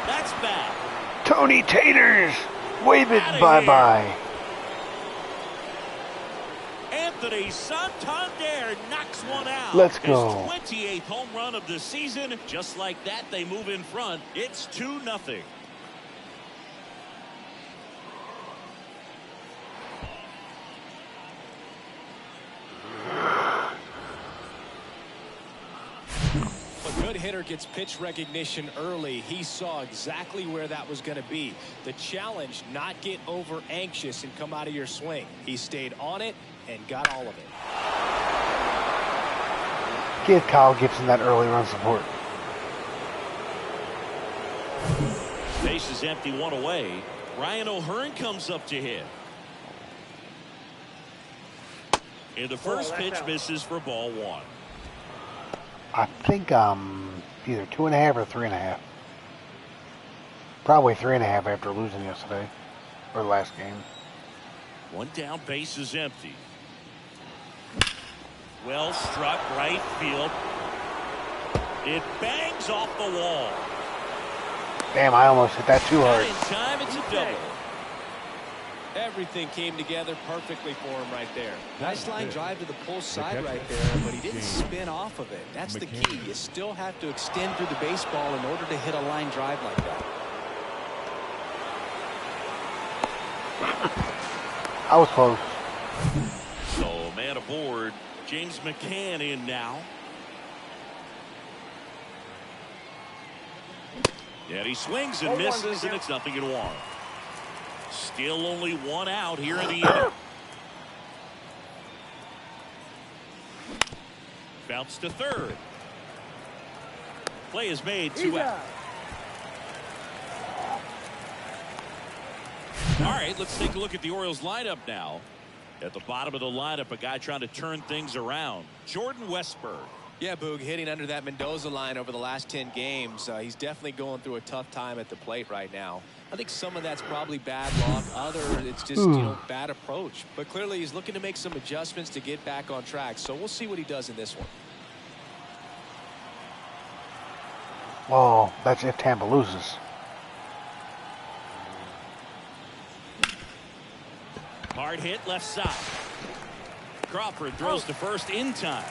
That's bad. Tony Taters, wave it bye-bye. Anthony Santander knocks one out. Let's go. His 28th home run of the season. Just like that, they move in front. It's 2-0. A good hitter gets pitch recognition early. He saw exactly where that was going to be. The challenge, not get over anxious and come out of your swing. He stayed on it and got all of it. Give Kyle Gibson that early run support. Base is empty, 1 away. Ryan O'Hearn comes up to hit. And the first pitch misses for ball 1. I think either 2.5 or 3.5. Probably 3.5 after losing yesterday or last game. 1 down, base is empty. Well struck, right field. It bangs off the wall. Damn, I almost hit that too hard. In time, it's a double. Everything came together perfectly for him right there. Nice line drive to the pull side right there, but he didn't spin off of it. That's the key. You still have to extend through the baseball in order to hit a line drive like that. I was close. So, man aboard. James McCann in now. And he swings and misses, and it's 0-1. Still only 1 out here in the inning. bounce to third. Play is made, 2 out. All right, let's take a look at the Orioles lineup now. At the bottom of the lineup, a guy trying to turn things around. Jordan Westburg. Yeah, Boog, hitting under that Mendoza line over the last 10 games. He's definitely going through a tough time at the plate right now. I think some of that's probably bad luck. Other, it's just, bad approach. But clearly he's looking to make some adjustments to get back on track. So we'll see what he does in this one. Well, that's if Tampa loses. Hard hit left side. Crawford throws to first in time.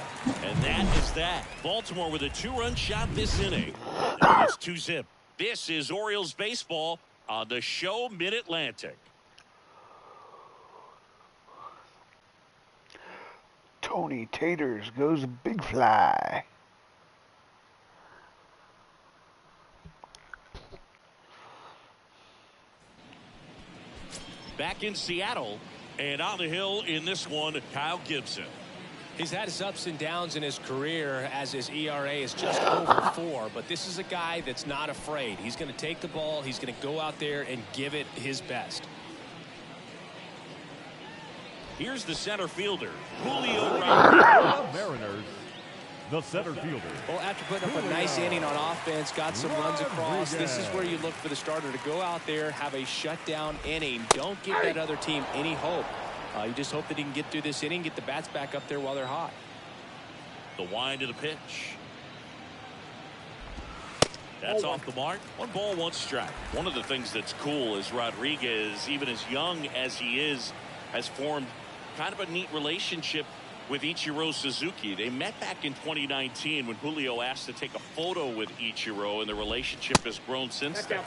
And that is that. Baltimore with a 2-run shot this inning. And it's 2-zip. This is Orioles baseball on the show Mid-Atlantic. Tony Taters goes big fly. Back in Seattle, and on the hill in this one, Kyle Gibson. He's had his ups and downs in his career as his ERA is just over 4, but this is a guy that's not afraid. He's going to take the ball, he's going to go out there and give it his best. Here's the center fielder, Julio Rodriguez. Mariners, the center fielder. Well, after putting up a nice inning on offense, got some runs across, this is where you look for the starter to go out there, have a shutdown inning. Don't give that other team any hope. You just hope that he can get through this inning, get the bats back up there while they're hot. The wind of the pitch. That's off the mark. 1 ball, 1 strike. One of the things that's cool is Rodriguez, even as young as he is, has formed kind of a neat relationship with Ichiro Suzuki. They met back in 2019 when Julio asked to take a photo with Ichiro, and the relationship has grown since then.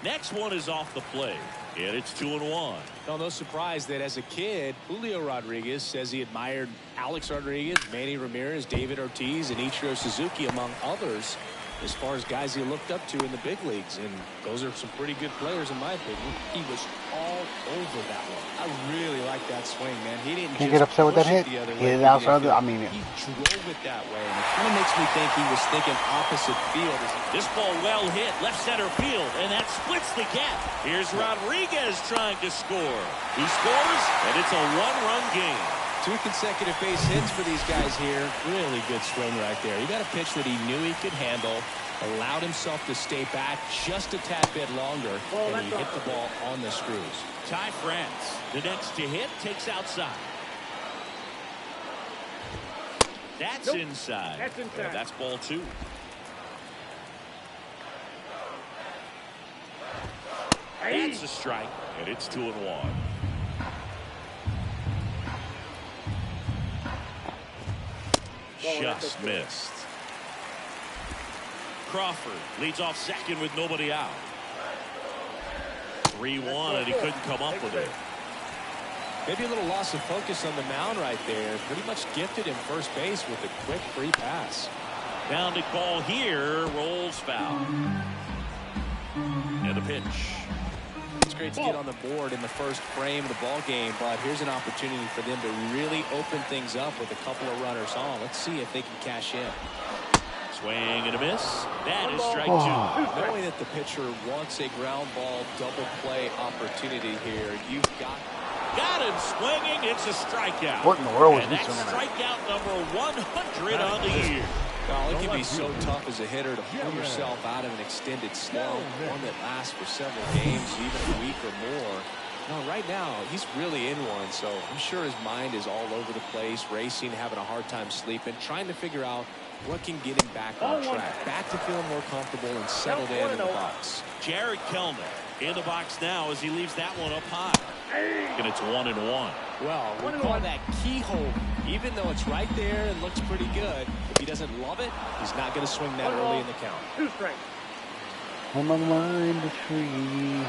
Next one is off the plate, and it's 2-1. No surprise that as a kid, Julio Rodriguez says he admired Alex Rodriguez, Manny Ramirez, David Ortiz, and Ichiro Suzuki, among others, as far as guys he looked up to in the big leagues. And those are some pretty good players, in my opinion. He was all over that one. I really like that swing, man. He didn't Can't get upset with that hit. He hit it outside. He drove it that way, and it kind of makes me think he was thinking opposite field. This ball well hit left center field, and that splits the gap. Here's Rodriguez trying to score. He scores, and it's a 1-run game. 2 consecutive base hits for these guys here. Really good swing right there. He got a pitch that he knew he could handle, allowed himself to stay back just a tad bit longer, and he hit the ball on the screws. Ty France, the next to hit, takes outside. That's inside. That's inside. And that's ball 2. That's a strike, and it's 2-1. Just missed. Crawford leads off second with nobody out. 3-1, and he couldn't come up with it. Maybe a little loss of focus on the mound right there. Pretty much gifted him first base with a quick free pass. Bounded ball here, rolls foul. And the pitch. It's great to get on the board in the first frame of the ball game, but here's an opportunity for them to really open things up with a couple of runners on. Let's see if they can cash in. Swing and a miss. That is strike 2. Knowing that the pitcher wants a ground ball double play opportunity here, you've got him swinging. It's a strikeout. What in the world was and he that's swinging at? strikeout number 100 on the year. Well, it can be so tough as a hitter to pull yourself out of an extended slump, one that lasts for several games, even a week or more. No, right now, he's really in one, so I'm sure his mind is all over the place, racing, having a hard time sleeping, trying to figure out what can get him back on track, back to feeling more comfortable and settled in the box. Jared Kellner in the box now as he leaves that one up high. And it's 1-1. Well, we call that keyhole. Even though it's right there and looks pretty good, if he doesn't love it, he's not going to swing that early in the count. 2 strikes. I'm on the line to 3.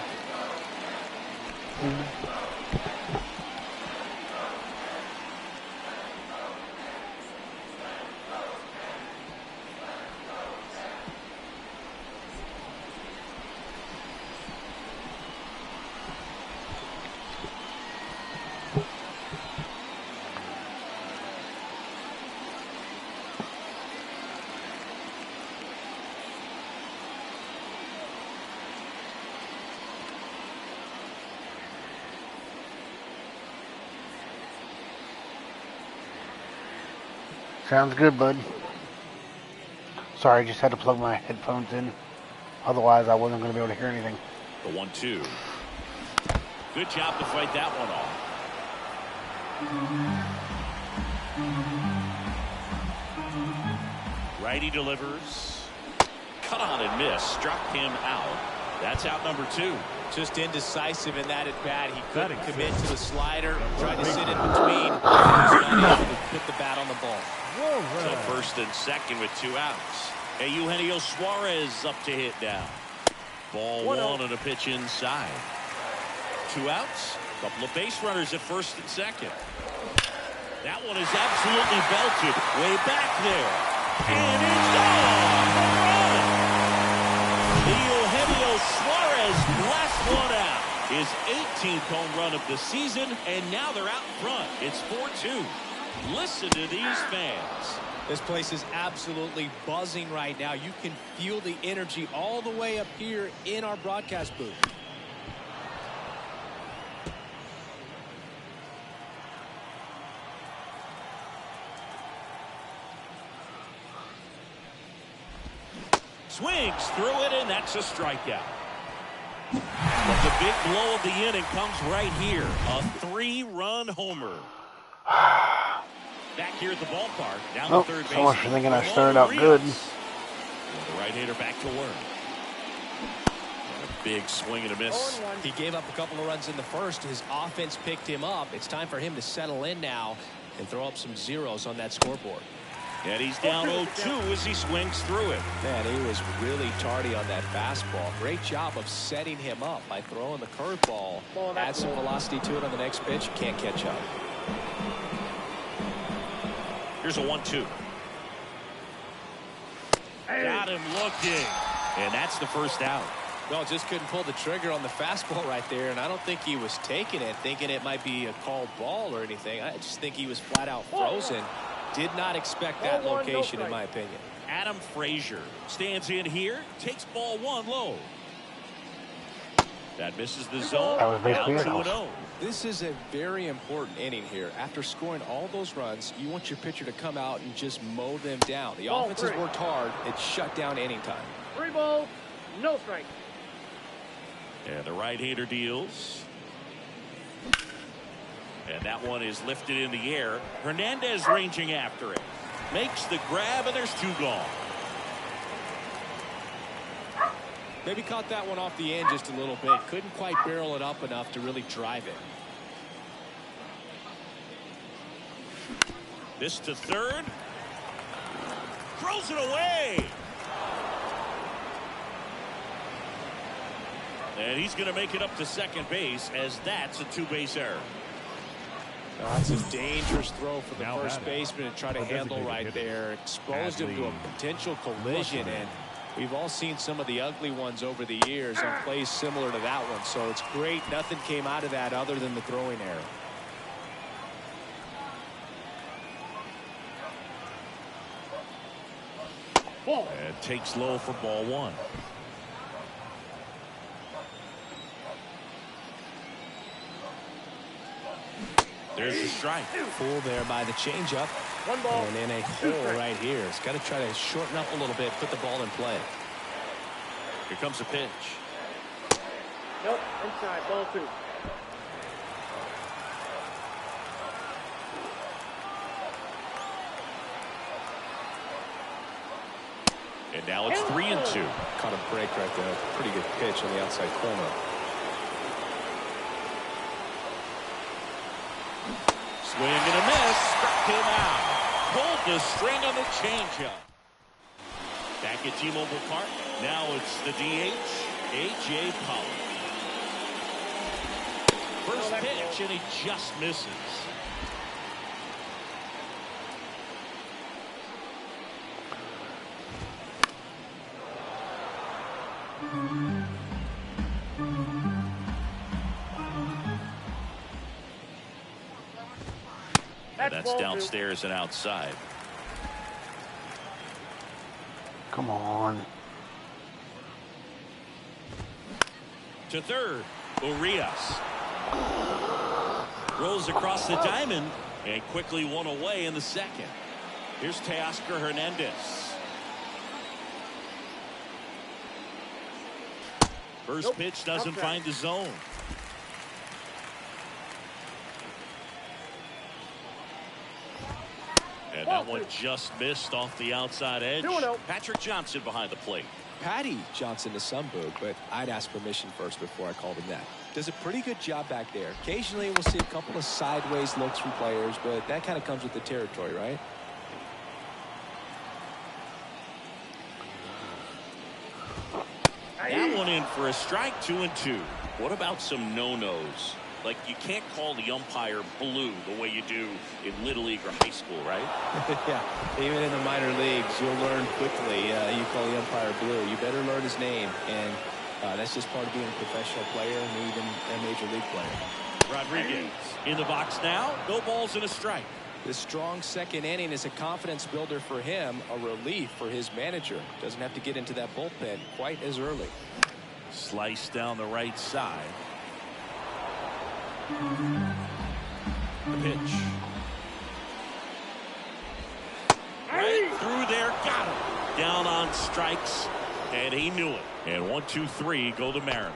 Sounds good, bud. Sorry, I just had to plug my headphones in. Otherwise, I wasn't going to be able to hear anything. The 1-2. Good job to fight that one off. Righty delivers. Cut on and miss. Struck him out. That's out number 2. Just indecisive in that at bat. He couldn't commit to the slider. Tried to sit in between. He was unable to put the bat on the ball. So first and second with 2 outs. Hey, Eugenio Suarez up to hit now. Ball 1 and a pitch inside. 2 outs. Couple of base runners at first and second. That one is absolutely belted. Way back there. And it's gone. The Eugenio Suarez last one out. His 18th home run of the season, and now they're out in front. It's 4-2. Listen to these fans. This place is absolutely buzzing right now. You can feel the energy all the way up here in our broadcast booth. Swings through it, and that's a strikeout. But the big blow of the inning comes right here. A 3-run homer. Back here at the ballpark. Down the third base. So much for thinking I started out good. And the right-hander back to work. And a big swing and a miss. He gave up a couple of runs in the first. His offense picked him up. It's time for him to settle in now and throw up some zeros on that scoreboard. And he's down 0-2 as he swings through it. Man, he was really tardy on that fastball. Great job of setting him up by throwing the curveball. Add some velocity to it on the next pitch. Can't catch up. Here's a 1-2. Got him looking. And that's the first out. Well, just couldn't pull the trigger on the fastball right there, and I don't think he was taking it, thinking it might be a called ball or anything. I just think he was flat out frozen. Did not expect that location, in my opinion. Adam Frazier stands in here, takes ball 1 low. That misses the zone. That was basically it. 2-0. This is a very important inning here. After scoring all those runs, you want your pitcher to come out and just mow them down. The offense has worked hard. It's shut down inning time. 3 balls, no strike. And the right-hander deals. And that one is lifted in the air. Hernandez ranging after it. Makes the grab, and there's 2 gone. Maybe caught that one off the end just a little bit. Couldn't quite barrel it up enough to really drive it. This to third. Throws it away. And he's going to make it up to second base, as that's a 2-base error. That's a dangerous throw for the first baseman to try to handle right there. Exposed him to a potential collision, and we've all seen some of the ugly ones over the years on plays similar to that one. So it's great nothing came out of that other than the throwing error. And takes low for ball 1. There's the strike. Full there by the changeup. 1 ball. And in a hole right here. It's got to try to shorten up a little bit, put the ball in play. Here comes a pitch. Nope, inside, ball 2. And now it's 3-2. Caught a break right there. Pretty good pitch on the outside corner. Swing and a miss. Struck him out. Pulled the string on the changeup. Back at T-Mobile Park. Now it's the DH, A.J. Pollock. First pitch, and he just misses. That's downstairs and outside. Come on. To third, Urias. Rolls across the diamond and quickly one away in the second. Here's Teoscar Hernandez. First pitch doesn't find the zone. And that one just missed off the outside edge. Patrick Johnson behind the plate. Patty Johnson to some boot, but I'd ask permission first before I called him that. Does a pretty good job back there. Occasionally we'll see a couple of sideways looks from players, but that kind of comes with the territory, right? That one in for a strike, 2-2. What about some no-nos? Like, you can't call the umpire blue the way you do in Little League or high school, right? Yeah, even in the minor leagues, you'll learn quickly. You call the umpire blue. You better learn his name, and that's just part of being a professional player and even a major league player. Rodriguez in the box now. No balls and a strike. The strong second inning is a confidence builder for him, a relief for his manager. Doesn't have to get into that bullpen quite as early. Slice down the right side. The pitch. Right through there, got him. Down on strikes, and he knew it. And 1-2-3 go the Mariners.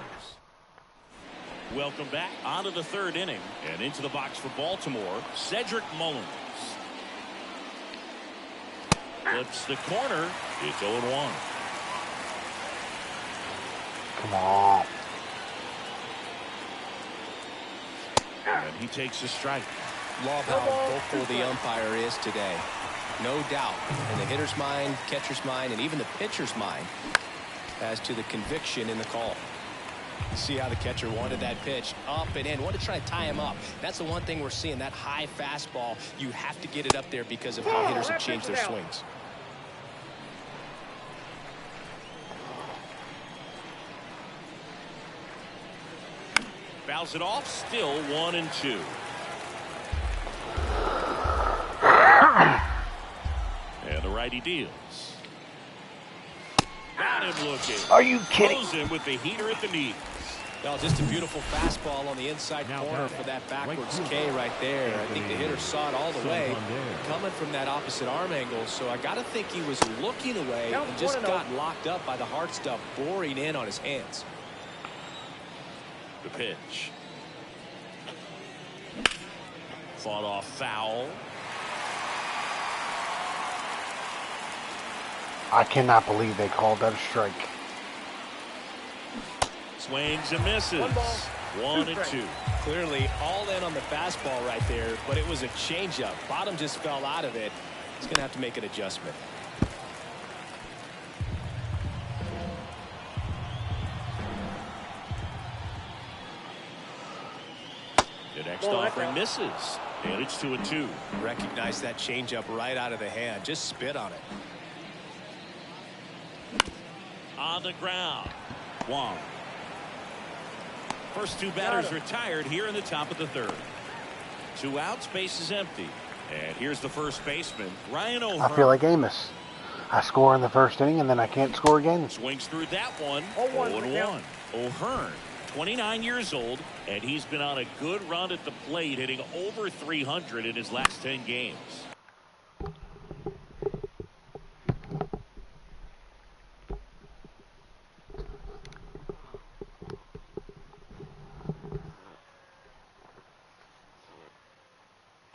Welcome back onto the third inning and into the box for Baltimore, Cedric Mullins. Flips the corner. It's 0-1. Come on. And he takes a strike. Love how hopeful the umpire is today. No doubt in the hitter's mind, catcher's mind, and even the pitcher's mind as to the conviction in the call. See how the catcher wanted that pitch up and in. Wanted to try to tie him up. That's the one thing we're seeing, that high fastball. You have to get it up there because of how hitters have changed their swings. Fouls it off, still 1-2. And the righty deals. Got him looking. Are you kidding? Close him with the heater at the knees. Well, just a beautiful fastball on the inside corner for that backwards K right there. I think the hitter saw it all the way coming from that opposite arm angle. So I got to think he was looking away and just got locked up by the hard stuff boring in on his hands. The pitch. Fought off foul. I cannot believe they called that a strike. Swings and misses. 1-2. Clearly all in on the fastball right there, but it was a changeup. Bottom just fell out of it. He's going to have to make an adjustment. The next offering misses, and it's 2-2. Recognize that changeup right out of the hand. Just spit on it. On the ground. Wong. First two batters retired here in the top of the third. 2 outs, base is empty. And here's the first baseman, Ryan O'Hearn. I feel like Amos. I score in the first inning and then I can't score again. Swings through that one. 0-1. O'Hearn, 29 years old, and he's been on a good run at the plate, hitting over 300 in his last 10 games.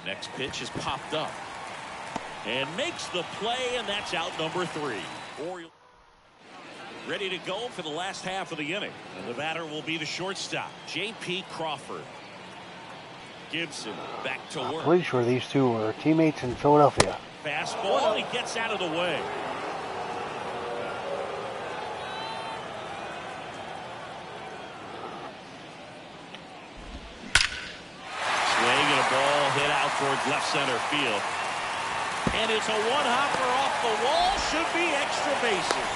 Next pitch is popped up and makes the play, and that's out number 3. Orioles ready to go for the last half of the inning, and the batter will be the shortstop, J.P. Crawford. Gibson back to work. I'm pretty sure these two were teammates in Philadelphia. Fastball, he gets out of the way. Hit out towards left center field. And it's a one-hopper off the wall. Should be extra bases.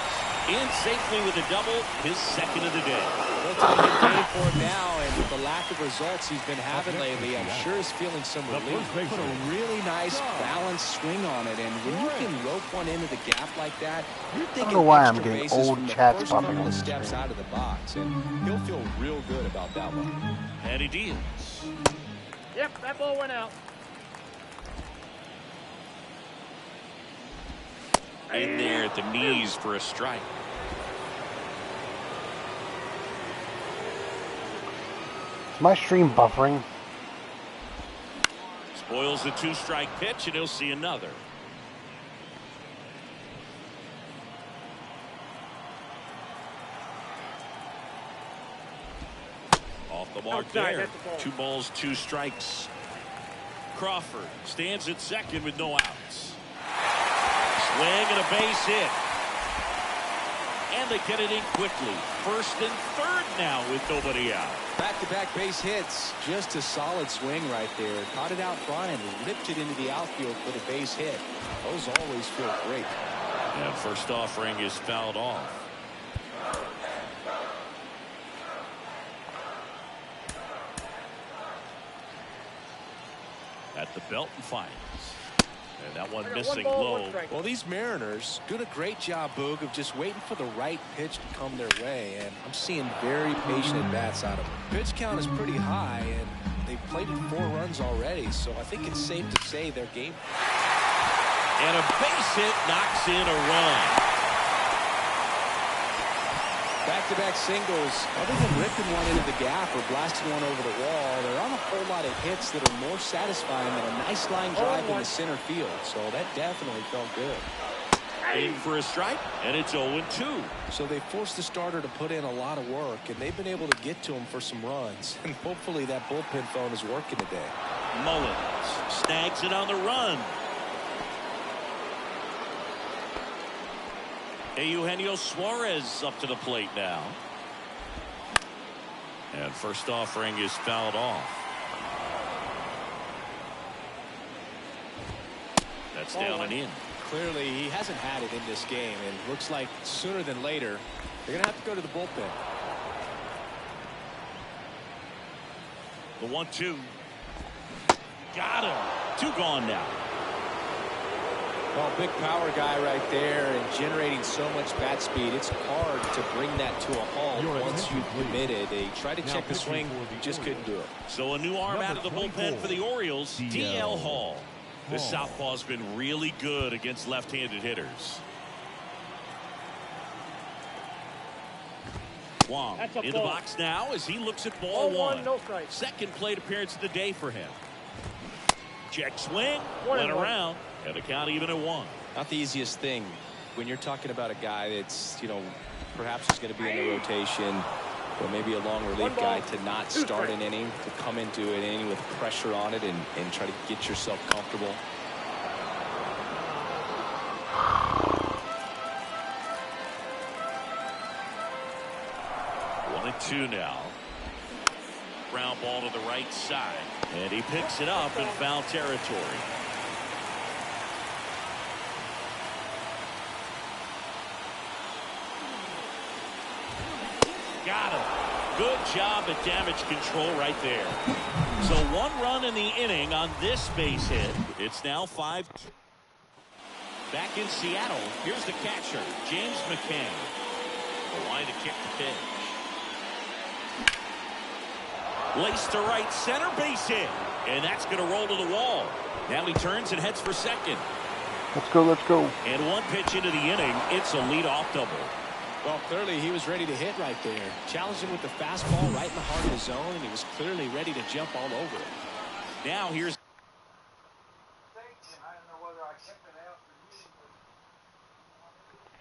In safely with a double, his second of the day. Well, it's a good game for him now, and with the lack of results he's been having lately, I'm sure he's feeling some relief. Put a really nice balanced swing on it, and when you can rope one into the gap like that, you're thinking I don't know why I'm extra getting bases old from the chats first popping couple on of the steps screen. out of the box, and he'll feel real good about that one. And he deals. Yep, that ball went out. in there at the knees for a strike. Is my stream buffering? Spoils the 2-strike pitch, and he'll see another. Off the mark there. 2 balls, 2 strikes. Crawford stands at second with no outs. Swing and a base hit. And they get it in quickly. First and third now with nobody out. Back-to-back base hits. Just a solid swing right there. Caught it out front and ripped it into the outfield for the base hit. Those always feel great. And first offering is fouled off. At the belt and finds. And that one missing low. Well, these Mariners doing a great job, Boog, of just waiting for the right pitch to come their way. And I'm seeing very patient at-bats out of them. Pitch count is pretty high, and they've played it 4 runs already. So I think it's safe to say their game. And a base hit knocks in a run. Back-to-back singles. Other than ripping one into the gap or blasting one over the wall, there aren't a whole lot of hits that are more satisfying than a nice line drive in the center field. So that definitely felt good. In for a strike, and it's 0-2. So they forced the starter to put in a lot of work, and they've been able to get to him for some runs. And hopefully that bullpen phone is working today. Mullins snags it on the run. Eugenio Suarez up to the plate now. And first offering is fouled off. That's down and in. Clearly, he hasn't had it in this game, and looks like sooner than later, they're going to have to go to the bullpen. The 1-2. Got him. 2 gone now. Well, big power guy right there and generating so much bat speed. It's hard to bring that to a halt once you've committed. They tried to check the swing, just couldn't do it. So a new arm out of the bullpen for the Orioles, DL Hall. This southpaw's been really good against left-handed hitters. Wong in the box now as he looks at ball 1. No strike. Second plate appearance of the day for him. Check swing, went around, and the count even at 1. Not the easiest thing when you're talking about a guy that's, perhaps is going to be in the rotation, or maybe a long relief guy, to not start an inning, to come into an inning with pressure on it and try to get yourself comfortable. One and 2 now. Ground ball to the right side, and he picks it up in foul territory. Got him. Good job at damage control right there. So 1 run in the inning on this base hit. It's now 5. Back in Seattle, here's the catcher, James McCann. The line to kick the pitch. Laced to right center, base hit. And that's going to roll to the wall. Now he turns and heads for second. Let's go, let's go. And 1 pitch into the inning, it's a leadoff double. Well, clearly he was ready to hit right there. Challenged him with the fastball right in the heart of the zone, and he was clearly ready to jump all over it. Now here's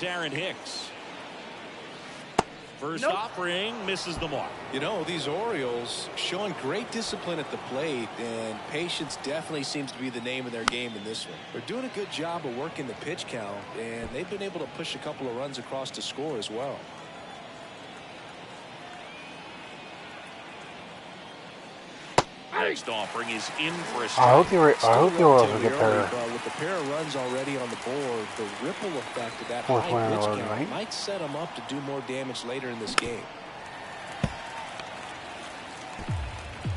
Darren Hicks. First offering misses the mark. These Orioles showing great discipline at the plate, and patience definitely seems to be the name of their game in this one. They're doing a good job of working the pitch count, and they've been able to push a couple of runs across to score as well. Next offering is in for a strike. I hope the Orioles will get there. With the pair of runs already on the board, the ripple effect of that Fourth high one in a pitch row, count right? might set them up to do more damage later in this game.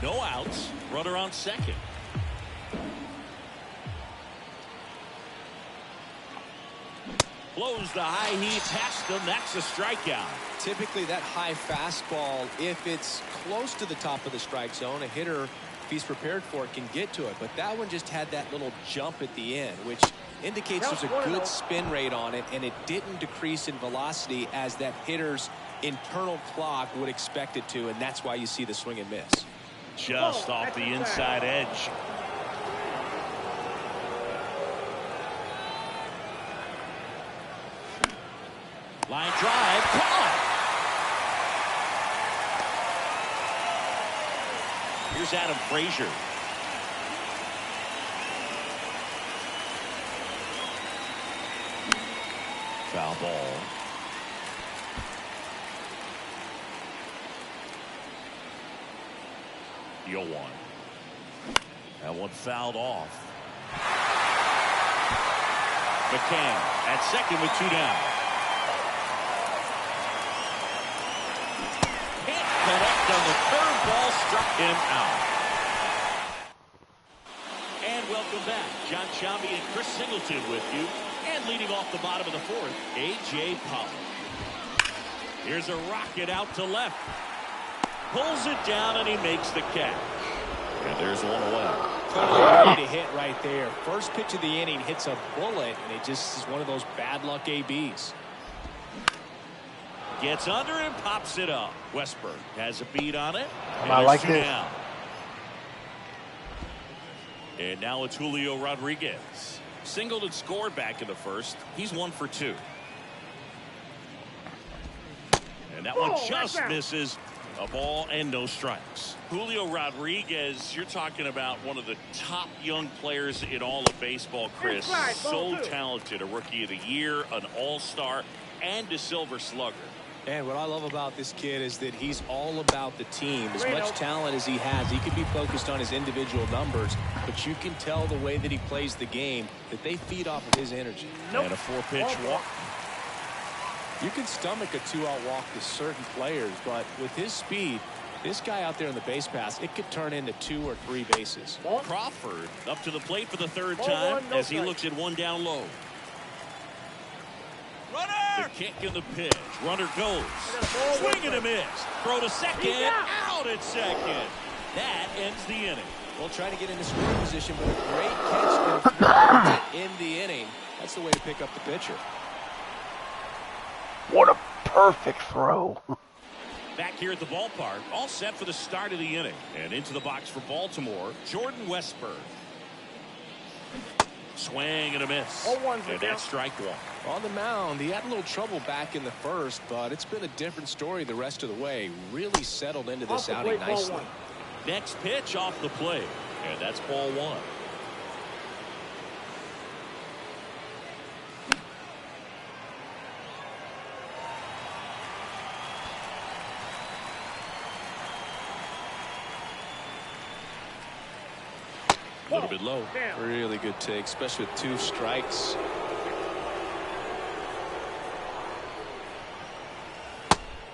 No outs. Runner on second. Blows the high heat past him. That's a strikeout. Typically that high fastball, if it's close to the top of the strike zone, a hitter if he's prepared for it, can get to it. But that one just had that little jump at the end, which indicates there's a good spin rate on it, and it didn't decrease in velocity as that hitter's internal clock would expect it to, and that's why you see the swing and miss. Just off the inside edge. Line drive, caught. Here's Adam Frazier. Foul ball. The 0-1. That one fouled off. McCann at second with 2 down. Can't connect on the curveball, struck him out. And welcome back. John Sciambi and Chris Singleton with you. And leading off the bottom of the 4th, A.J. Pollock. Here's a rocket out to left. Pulls it down and he makes the catch. And there's one away. Totally ready to hit right there. First pitch of the inning hits a bullet, and it just is one of those bad luck ABs. Gets under and pops it up. Westberg has a beat on it. I like this. Down. And now it's Julio Rodriguez. Singled and scored back in the first. He's 1 for 2. And that one just misses. A ball and no strikes. Julio Rodriguez, you're talking about one of the top young players in all of baseball, Chris. So talented. A Rookie of the Year, an All-Star, and a Silver Slugger. And what I love about this kid is that he's all about the team. As much talent as he has, he could be focused on his individual numbers, but you can tell the way that he plays the game that they feed off of his energy. And a 4-pitch walk. You can stomach a 2-out walk to certain players, but with his speed, this guy out there in the base pass, it could turn into 2 or 3 bases. Crawford up to the plate for the 3rd time as he looks at 1 down low. Runner! The kick and the pitch. Runner goes. Swing and a miss. Throw to second. Out at second. That ends the inning. Well, trying to get into scoring position, but a great catch in the inning. That's the way to pick up the pitcher. What a perfect throw. Back here at the ballpark, all set for the start of the inning. And into the box for Baltimore, Jordan Westberg. Swing and a miss. And that's strike 1. On the mound, he had a little trouble back in the first, but it's been a different story the rest of the way. Really settled into this outing nicely. Next pitch off the plate. And that's ball 1. A little bit low. Really good take, especially with 2 strikes.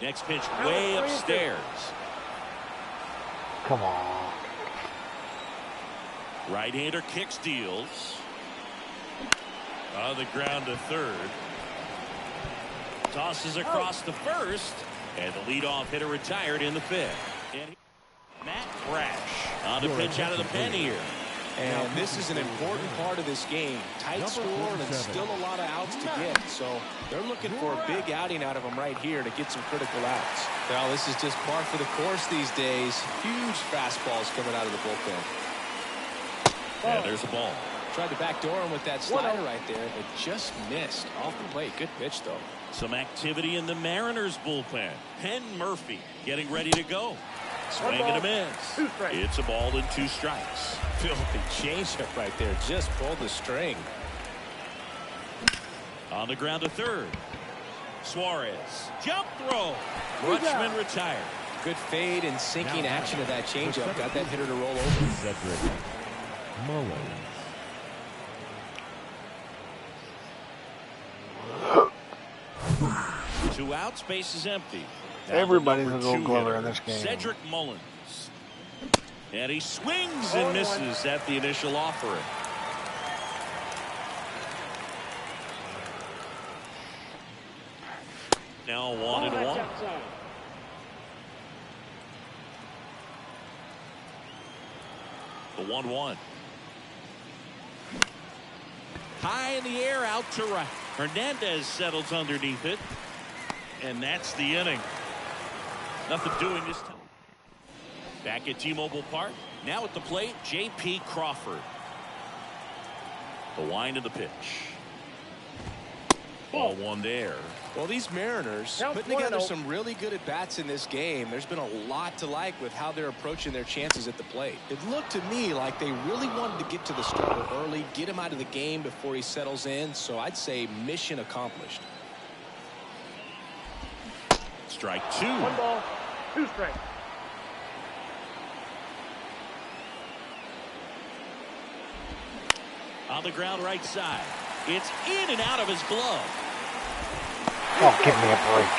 Next pitch way upstairs. Come on. Right-hander kicks, deals. On the ground to 3rd. Tosses across the 1st. And the leadoff hitter retired in the 5th. And Matt Brash on the pitch out of the pen here. And this is an important part of this game. Tight score and still a lot of outs to get. So they're looking for a big outing out of them right here to get some critical outs. Well, this is just par for the course these days. Huge fastballs coming out of the bullpen. And there's a ball. Tried to backdoor him with that slider right there, but just missed off the plate. Good pitch, though. Some activity in the Mariners bullpen. Penn Murphy getting ready to go. Swing and a miss. It's a ball and 2 strikes. Filthy changeup right there. Just pulled the string. On the ground to 3rd. Suarez. Jump throw. Rutschman retired. Good fade and sinking action of that changeup. Got that hitter to roll over. Cedric Mullins. Two outs, base is empty. Now Everybody's a the Gold number 2 Glover in hitter, this game. Cedric Mullins. And he swings and misses at the initial offering. Now 1-1. The 1-1. High in the air, out to right. Hernandez settles underneath it. And that's the inning. Nothing doing this time. Back at T-Mobile Park. Now at the plate, J.P. Crawford. The wind of the pitch. Ball one there. Well, these Mariners putting together some really good at-bats in this game. There's been a lot to like with how they're approaching their chances at the plate. It looked to me like they really wanted to get to the starter early, get him out of the game before he settles in. So I'd say mission accomplished. Strike two. 1 ball, 2 strikes. On the ground right side. It's in and out of his glove. Oh, give me a break.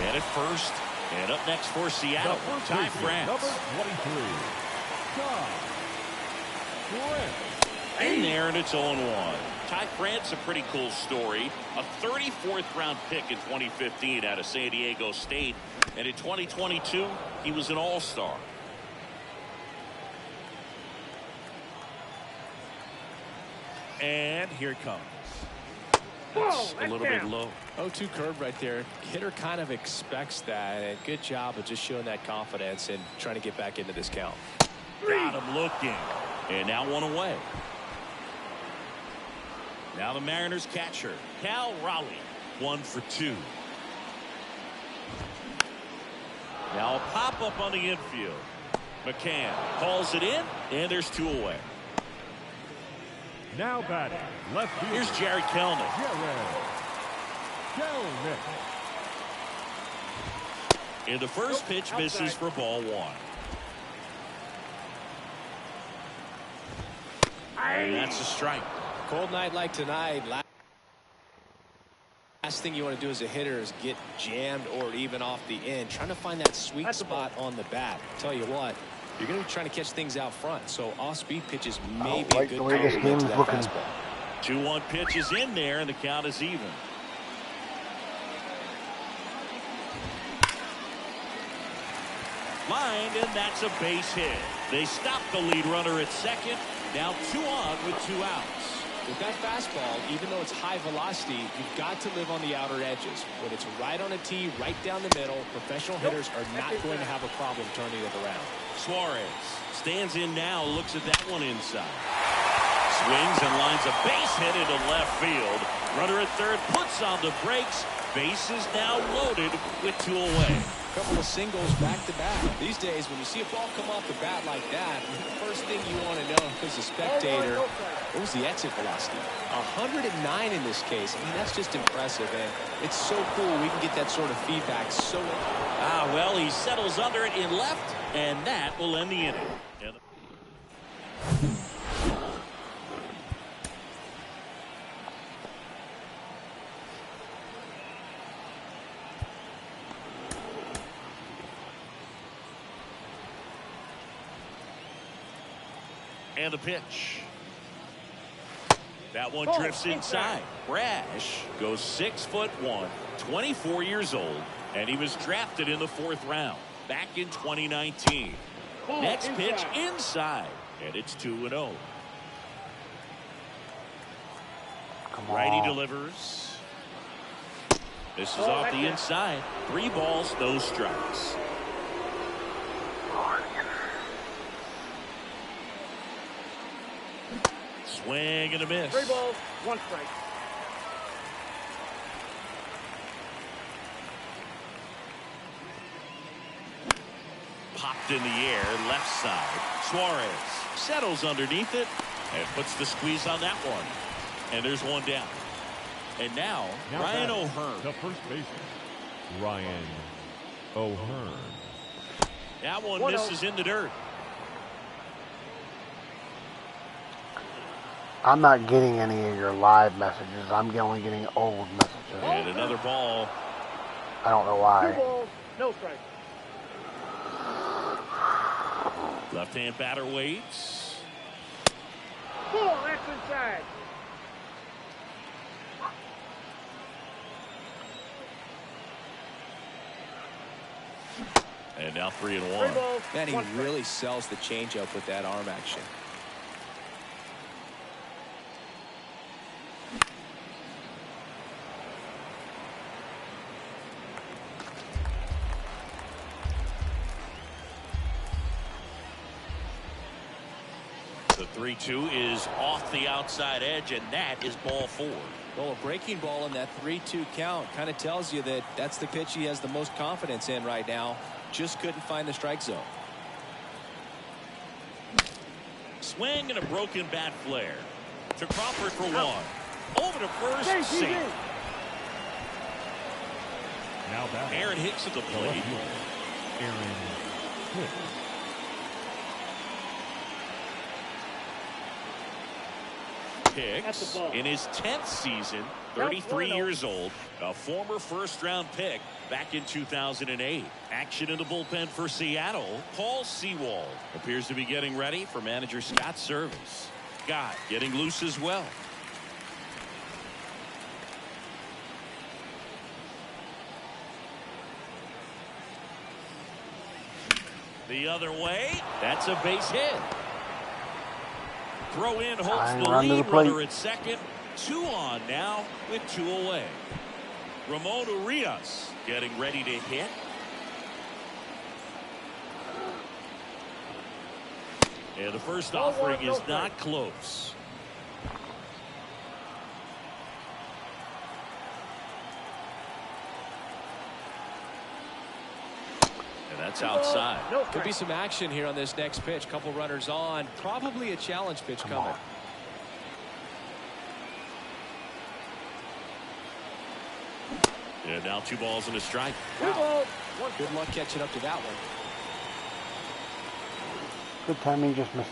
And at first. And up next for Seattle, Ty France. Number 23. In there, and it's 0-1. Ty France, a pretty cool story. A 34th round pick in 2015 out of San Diego State. And in 2022, he was an all-star. And here it comes. That's a little bit low. 0-2 curve right there. Hitter kind of expects that. And good job of just showing that confidence and trying to get back into this count. Got him looking. And now one away. Now the Mariners catcher, Cal Raleigh, 1 for 2. Now a pop-up on the infield. McCann calls it in, and there's 2 away. Now batting, left field. Here's Jerry Kelnick. And the first pitch misses for ball 1. And that's a strike. Cold night like tonight. Last thing you want to do as a hitter is get jammed or even off the end. Trying to find that sweet spot on the bat. Tell you what, you're going to be trying to catch things out front. So off-speed pitches may be a good complement to that fastball. 2-1 pitch is in there, and the count is even. Lined, and that's a base hit. They stop the lead runner at second. Now 2 on with 2 outs. With that fastball, even though it's high velocity, you've got to live on the outer edges. When it's right on a tee, right down the middle, professional hitters are not going to have a problem turning it around. Suarez stands in now, looks at that one inside. Swings and lines a base hit into left field. Runner at third puts on the brakes. Base is now loaded with 2 away. Couple of singles back-to-back. These days, when you see a ball come off the bat like that, the first thing you want to know as a spectator, what was the exit velocity? 109 in this case. I mean, that's just impressive, and it's so cool we can get that sort of feedback so... well, he settles under it in left, and that will end the inning. And the pitch. That one drifts inside. Brash goes 6'1", 24 years old, and he was drafted in the 4th round back in 2019. Next pitch inside, and it's 2-0. Righty delivers. This is off the inside. 3 balls, no strikes. Swing and a miss. 3 balls, 1 strike. Popped in the air, left side. Suarez settles underneath it and puts the squeeze on that one. And there's 1 down. And now Ryan O'Hearn. The first baseman, Ryan O'Hearn. That one misses in the dirt. I'm not getting any of your live messages. I'm only getting old messages. And another ball. I don't know why. 2 balls, no strike. Left-hand batter waits. Ball, that's inside. And now 3-1. 3 balls, Man, he 1 strike. really sells the changeup with that arm action. The 3-2 is off the outside edge, and that is ball 4. Well, a breaking ball in that 3-2 count kind of tells you that that's the pitch he has the most confidence in right now. Just couldn't find the strike zone. Swing and a broken bat flare. To Crawford for 1. Over to first. Safe. Now back. Aaron Hicks at the plate. Aaron Hicks. Hicks in his 10th season, 33 years old, a former first-round pick back in 2008. Action in the bullpen for Seattle. Paul Sewald appears to be getting ready for manager Scott's service. Scott getting loose as well. The other way. That's a base hit. Throw in holds the lead runner at second. 2 on now with 2 away. Ramon Urias getting ready to hit. And the first offering is not close. And that's outside. Could be some action here on this next pitch. Couple runners on. Probably a challenge pitch coming. And now 2 balls and a strike. Wow. Good luck catching up to that one. Good timing, just missed.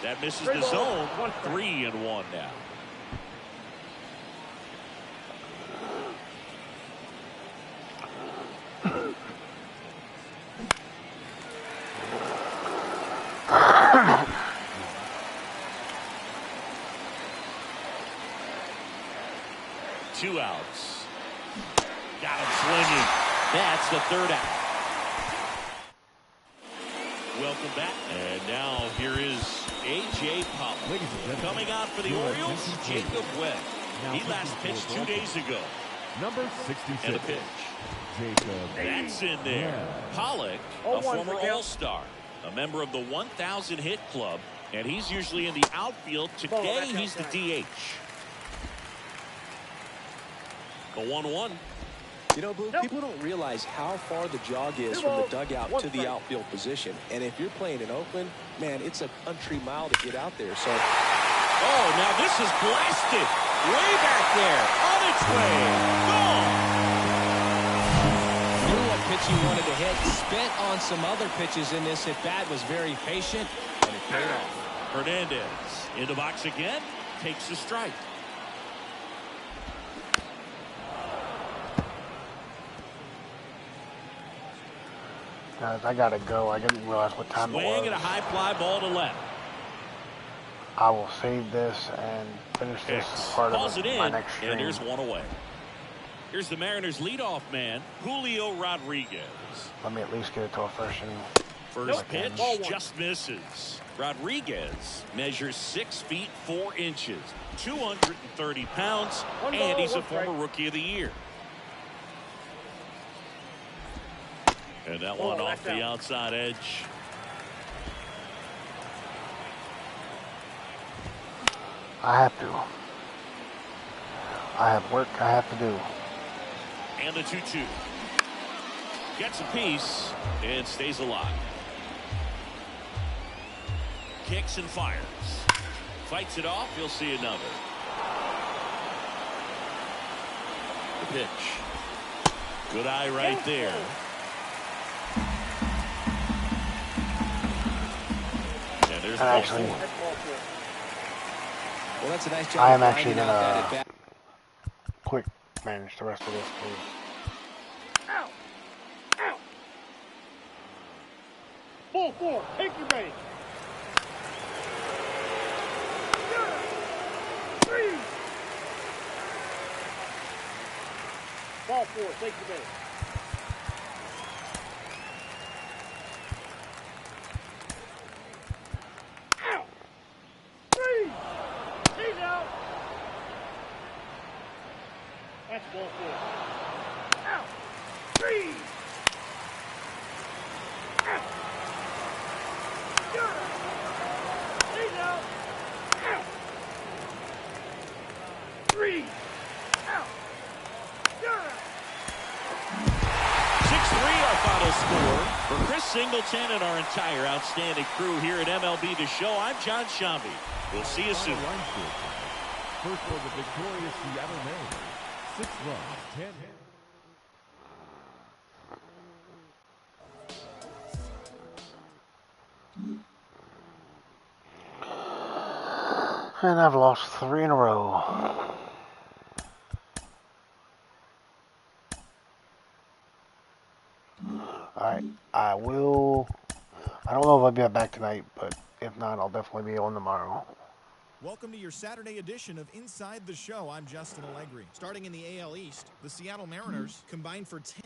That misses the zone. 3-1 now. Two outs. Got him swinging. That's the 3rd out. Welcome back. And now here is A.J. Pollock. Coming out for the Orioles, Jacob Webb. He last pitched 2 days ago. Number 66. And a pitch. Jacob. That's in there. Pollock, a former All-Star, a member of the 1,000 hit club, and he's usually in the outfield. Today, he's the DH. The 1-1. You know, Blue, people don't realize how far the jog is from the dugout to the outfield position. And if you're playing in Oakland, man, it's a country mile to get out there. So, oh, now this is blasted. Way back there. On its way. Gone. Knew what pitch he wanted to hit. Spent on some other pitches in this at-bat. Was very patient, and it paid off. Hernandez in the box again. Takes the strike. Guys, I gotta go. I didn't realize what time it was. Swing and a high fly ball to left. I will save this and finish this as part of my next stream. And there's 1 away. Here's the Mariners' leadoff man, Julio Rodriguez. Let me at least get it to a first inning. First pitch just misses. Rodriguez measures 6 feet 4 inches, 230 pounds, and he's a former Rookie of the Year. And that one off the outside edge. I have to. I have work I have to do. And the 2-2. Gets a piece and stays alive. Kicks and fires. Fights it off. You'll see another. The pitch. Good eye right there. And there's ball 4. Well, that's a nice job. I am actually gonna quick manage the rest of this, please. Out. Out. Ball 4. Take your base. 3. Ball 4, take your base. Out. 3. He's out. That's ball 4. Out. 3. Out. Good. He's out. Out. 3. Out. Good. 6-3 our final score. For Chris Singleton and our entire outstanding crew here at MLB The Show, I'm John Shambi. We'll see you soon. First for the victorious Seattle Mariners. 6 runs, 10 hits. And I've lost 3 in a row. Alright, I don't know if I'll be back tonight, but if not, I'll definitely be on tomorrow. Welcome to your Saturday edition of Inside the Show. I'm Justin Allegri. Starting in the AL East, the Seattle Mariners combined for 10